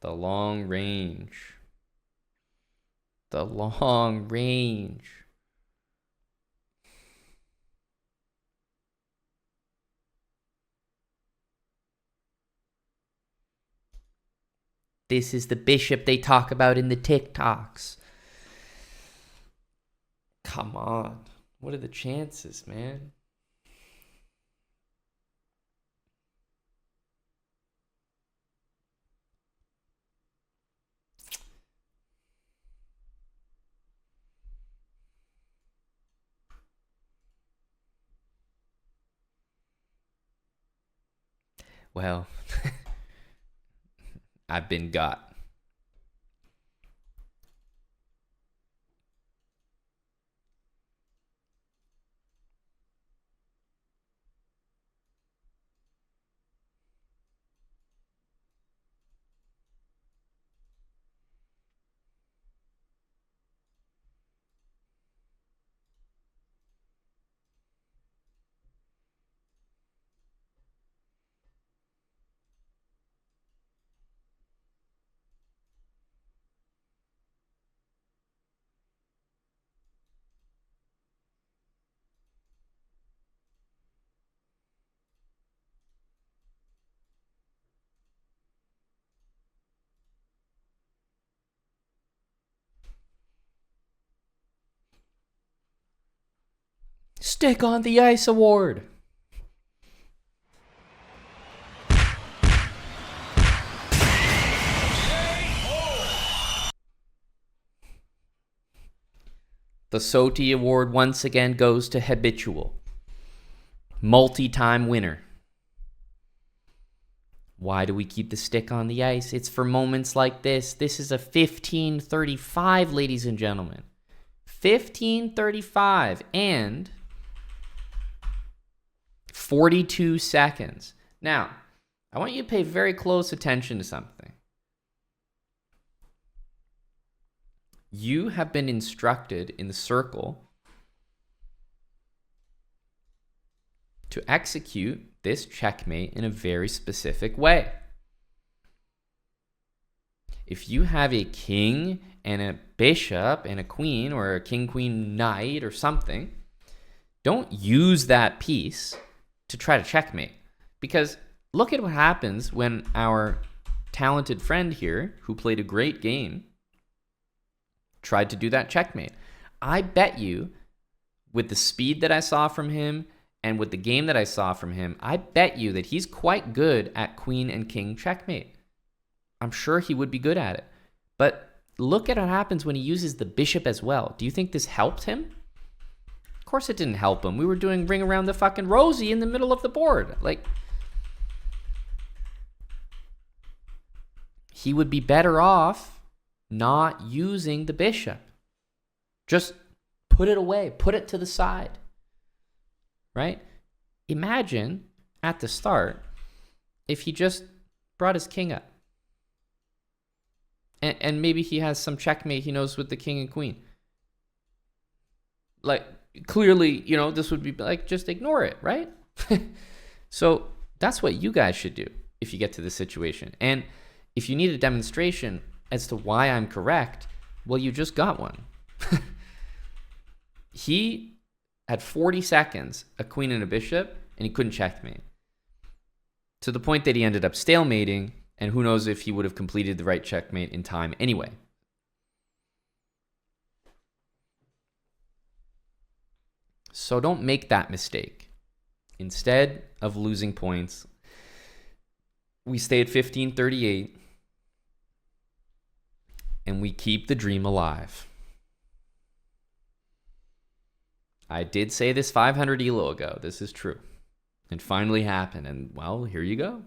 The long range. The long range. This is the bishop they talk about in the TikToks. Come on. What are the chances, man? Well, I've been got. Stick on the Ice Award. The SOTI Award once again goes to Habitual. Multi-time winner. Why do we keep the stick on the ice? It's for moments like this. This is a 1535, ladies and gentlemen. 1535 and 42 seconds. Now, I want you to pay very close attention to something. You have been instructed in the circle to execute this checkmate in a very specific way. If you have a king and a bishop and a queen, or a king, queen, knight or something, don't use that piece to try to checkmate. Because look at what happens when our talented friend here, who played a great game, tried to do that checkmate. I bet you, with the speed that I saw from him and with the game that I saw from him, I bet you that he's quite good at queen and king checkmate. I'm sure he would be good at it. But look at what happens when he uses the bishop as well. Do you think this helped him? Of course it didn't help him. We were doing ring around the fucking rosy in the middle of the board. Like, he would be better off not using the bishop. Just put it away. Put it to the side. Right? Imagine at the start if he just brought his king up. And maybe he has some checkmate he knows with the king and queen. Like, clearly, this would be like, just ignore it, right? So that's what you guys should do if you get to this situation. And if you need a demonstration as to why I'm correct, well, you just got one. He had 40 seconds, a queen and a bishop, and he couldn't checkmate. To the point that he ended up stalemating, and who knows if he would have completed the right checkmate in time anyway. So don't make that mistake. Instead of losing points, we stay at 1538, and we keep the dream alive. I did say this 500 elo ago. This is true. It finally happened, and well, here you go.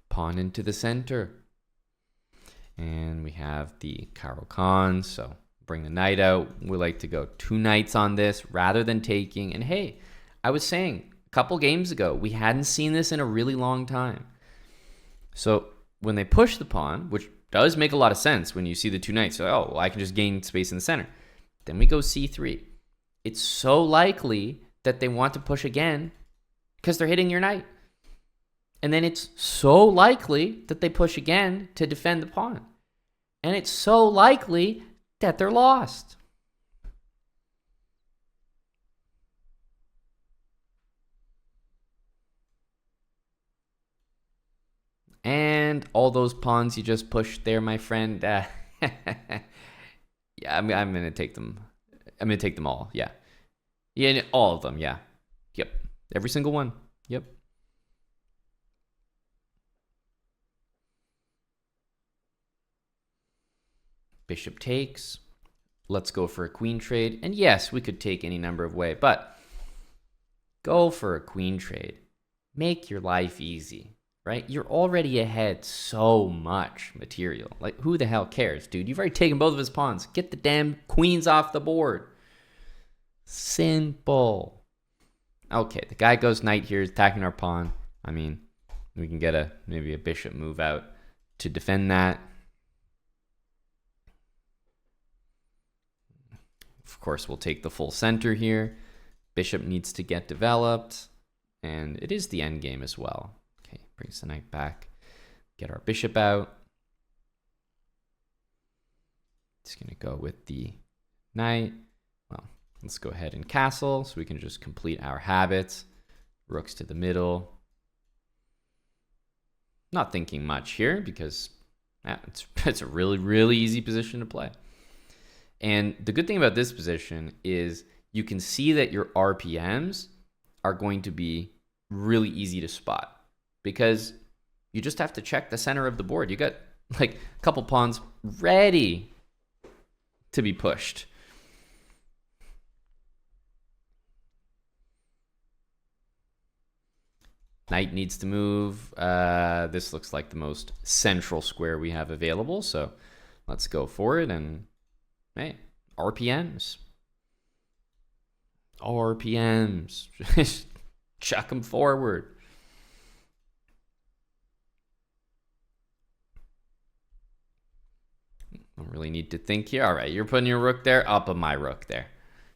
Pawn into the center. And we have the Karo-Kann, so bring the knight out. We like to go 2 knights on this rather than taking. And hey, I was saying a couple games ago, we hadn't seen this in a really long time. So when they push the pawn, which does make a lot of sense when you see the 2 knights, so, oh, well, I can just gain space in the center. Then we go c3. It's so likely that they want to push again because they're hitting your knight. And then it's so likely that they push again to defend the pawn. And it's so likely that they're lost. And all those pawns you just pushed there, my friend. Yeah, I'm going to take them. I'm going to take them all. Yeah. Yeah, all of them. Yeah. Yep. Every single one. Yep. Bishop takes. Let's go for a queen trade. And yes, we could take any number of ways, but go for a queen trade. Make your life easy, right? You're already ahead so much material. Like, who the hell cares, dude? You've already taken both of his pawns. Get the damn queens off the board. Simple. Okay, the guy goes knight here, attacking our pawn. I mean, we can get maybe a bishop move out to defend that. Of course, we'll take the full center here. Bishop needs to get developed. And it is the endgame as well. Okay, brings the knight back. Get our bishop out. It's going to go with the knight. Well, let's go ahead and castle so we can just complete our habits. Rooks to the middle. Not thinking much here because it's a really, really easy position to play. And the good thing about this position is you can see that your RPMs are going to be really easy to spot because you just have to check the center of the board. You got like a couple pawns ready to be pushed. Knight needs to move. This looks like the most central square we have available, so let's go for it. And hey, RPMs. RPMs. Just chuck them forward. Don't really need to think here. All right, you're putting your rook there. I'll put my rook there.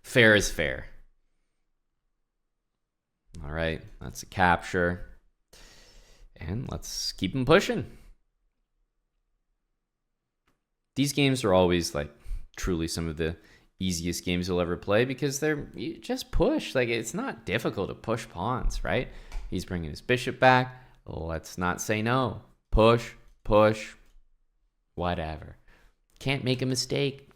Fair is fair. All right, that's a capture. And let's keep them pushing. These games are always like truly some of the easiest games you'll ever play because you just push. Like, it's not difficult to push pawns, right? He's bringing his bishop back. Let's not say no. Push, push, whatever. Can't make a mistake.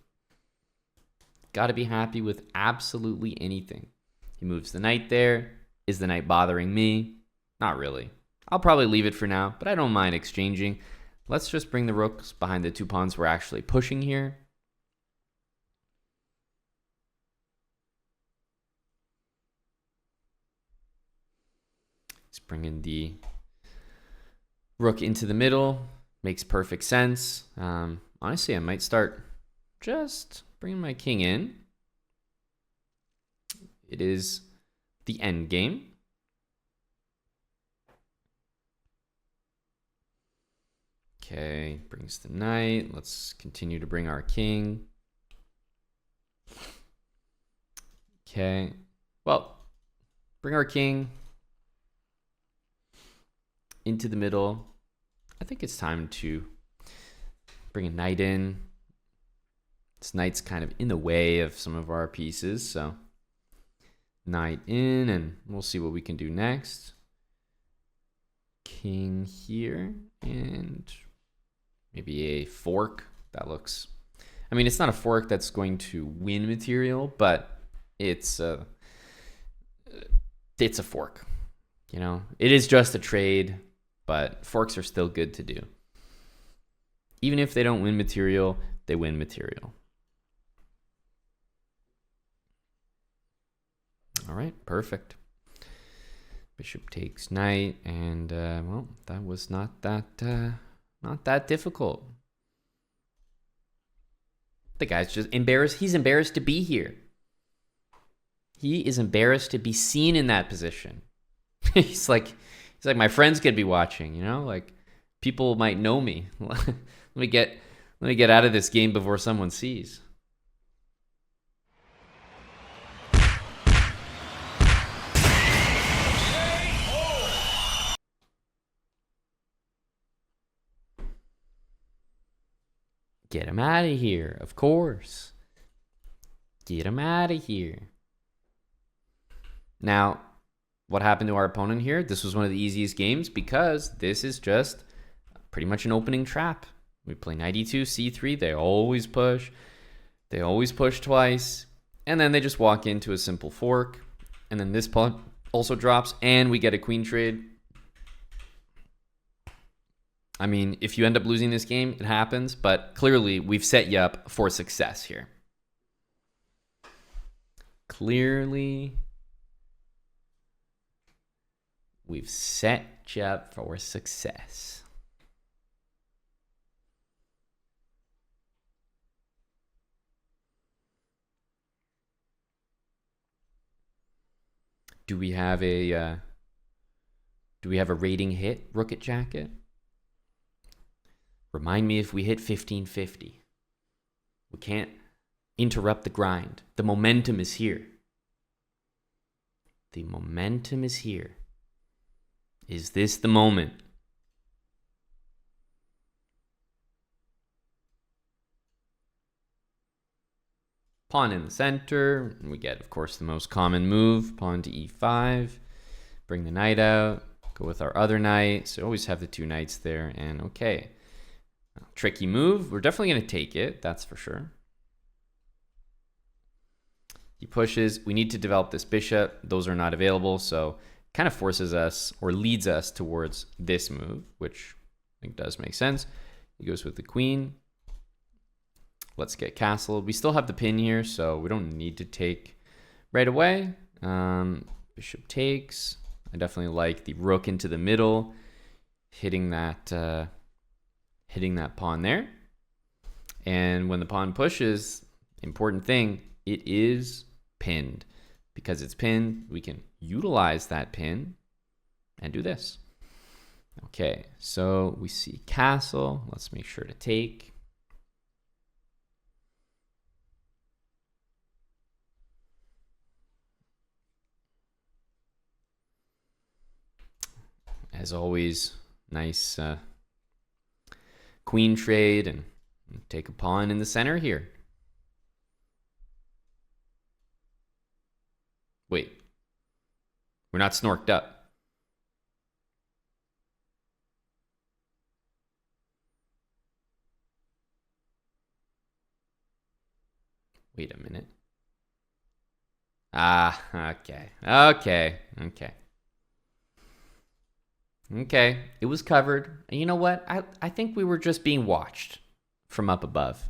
Got to be happy with absolutely anything. He moves the knight there. Is the knight bothering me? Not really. I'll probably leave it for now, but I don't mind exchanging. Let's just bring the rooks behind the 2 pawns we're actually pushing here. Let's bring in the rook into the middle. Makes perfect sense. Honestly, I might start just bringing my king in. It is the end game. Okay, brings the knight. Let's continue to bring our king. Okay, well, bring our king into the middle. I think it's time to bring a knight in. This knight's kind of in the way of some of our pieces, so knight in, and we'll see what we can do next. King here, and maybe a fork. That looks, I mean, it's not a fork that's going to win material, but it's a fork. You know, it is just a trade, but forks are still good to do. Even if they don't win material, they win material. All right, perfect. Bishop takes knight, and well, that was not that difficult. The guy's just embarrassed. He's embarrassed to be here. He is embarrassed to be seen in that position. he's like my friends could be watching, you know, like people might know me. let me get out of this game before someone sees. Get him out of here, of course. Get him out of here. Now, what happened to our opponent here? This was one of the easiest games because this is just pretty much an opening trap. We play knight e2, c3. They always push. They always push twice. And then they just walk into a simple fork. And then this pawn also drops, and we get a queen trade. I mean, if you end up losing this game, it happens, but clearly we've set you up for success here. Clearly, we've set you up for success. Do we have a rating hit, rook at jacket? Remind me if we hit 1550. We can't interrupt the grind. The momentum is here. The momentum is here. Is this the moment? Pawn in the center. We get, of course, the most common move. Pawn to e5. Bring the knight out. Go with our other knight. So always have the two knights there. And okay. Tricky move. We're definitely going to take it. That's for sure. He pushes. We need to develop this bishop. Those are not available. So kind of forces us or leads us towards this move, which I think does make sense. He goes with the queen. Let's get castled. We still have the pin here, so we don't need to take right away. Bishop takes. I definitely like the rook into the middle, hitting that pawn there. And when the pawn pushes, important thing, it is pinned. Because it's pinned, we can utilize that pin and do this. Okay, so we see castle. Let's make sure to take. As always, nice queen trade and take a pawn in the center here. Wait, we're not snorked up. Wait a minute. Ah, okay. Okay, it was covered. And you know what? I think we were just being watched from up above.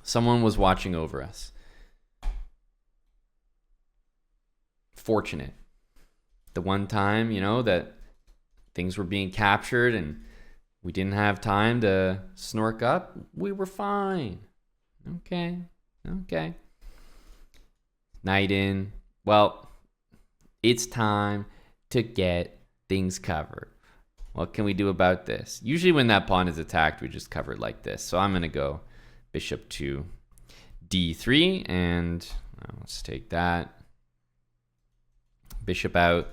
Someone was watching over us. Fortunate. The one time, you know, that things were being captured and we didn't have time to snork up, we were fine. Okay. Knight in. Well, it's time to get things covered. What can we do about this? Usually when that pawn is attacked, we just cover it like this. So I'm going to go bishop to d3, and let's take that. Bishop out,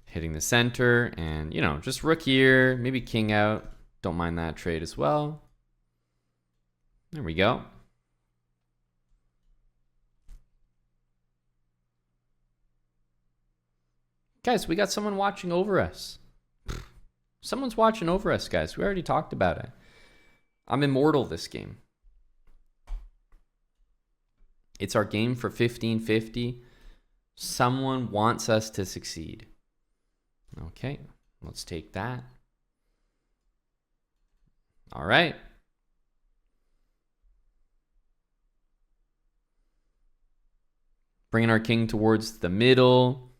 hitting the center, and, you know, just rook here, maybe king out. Don't mind that trade as well. There we go. Guys, we got someone watching over us. Someone's watching over us, guys. We already talked about it. I'm immortal this game. It's our game for 1550. Someone wants us to succeed. Okay, let's take that. All right. bringing our king towards the middle.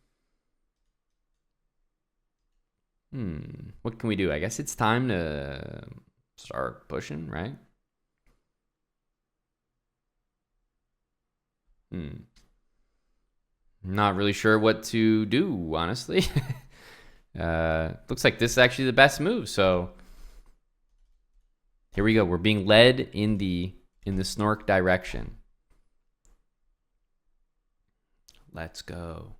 What can we do? I guess it's time to start pushing, right? Not really sure what to do, honestly. Looks like this is actually the best move, so here we go. We're being led in the snork direction. Let's go.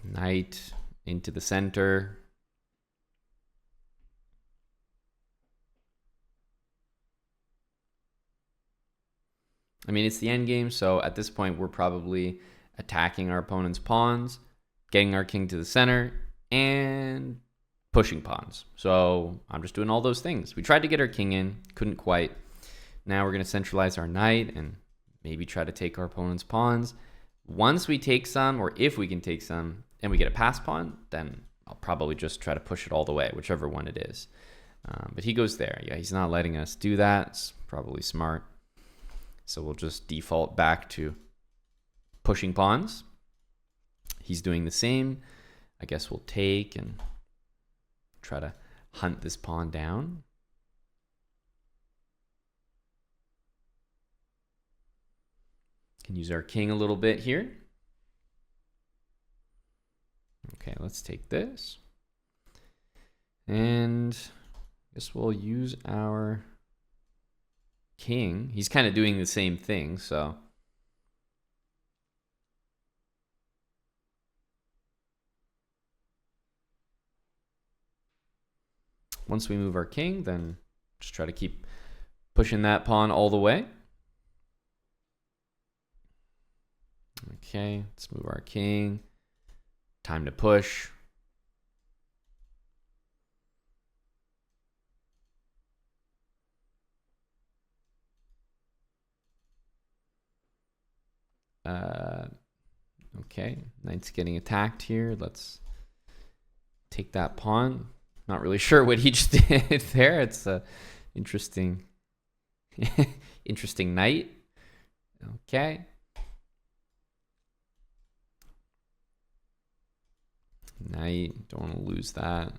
Knight into the center. I mean, it's the end game, so at this point, we're probably attacking our opponent's pawns, getting our king to the center, and pushing pawns. So I'm just doing all those things. We tried to get our king in, couldn't quite. Now we're going to centralize our knight and maybe try to take our opponent's pawns. Once we take some, or if we can take some, and we get a pass pawn, then I'll probably just try to push it all the way, whichever one it is. But he goes there. Yeah, he's not letting us do that. It's probably smart. So we'll just default back to pushing pawns. He's doing the same. I guess we'll take and try to hunt this pawn down. Can use our king a little bit here. Okay, let's take this. And I guess we'll use our king. He's kind of doing the same thing, so. Once we move our king, then just try to keep pushing that pawn all the way. Okay, let's move our king. Time to push. Okay, knight's getting attacked here. Let's take that pawn. Not really sure what he just did there. It's a interesting, interesting knight. Okay. Knight, don't want to lose that.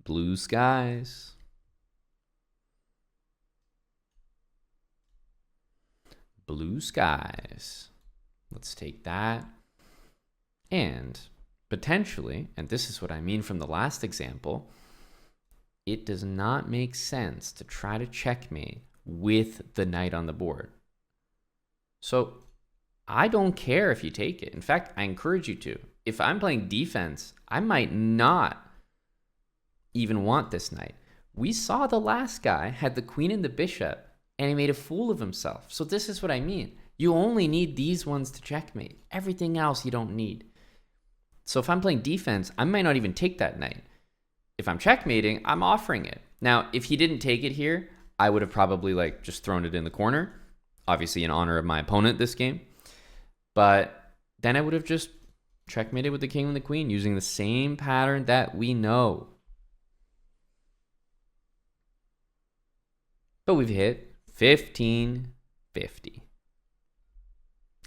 Blue skies. Blue skies. Let's take that. And potentially, and this is what I mean from the last example, it does not make sense to try to checkmate with the knight on the board. So I don't care if you take it. In fact, I encourage you to. If I'm playing defense, I might not even want this knight. We saw the last guy had the queen and the bishop, and he made a fool of himself. So this is what I mean. You only need these ones to checkmate. Everything else you don't need. So if I'm playing defense, I might not even take that knight. If I'm checkmating, I'm offering it. Now, if he didn't take it here, I would have probably just thrown it in the corner, obviously in honor of my opponent this game. But then I would have just checkmated with the king and the queen using the same pattern that we know. But we've hit 1550.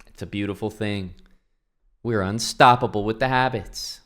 It's a beautiful thing. We're unstoppable with the habits.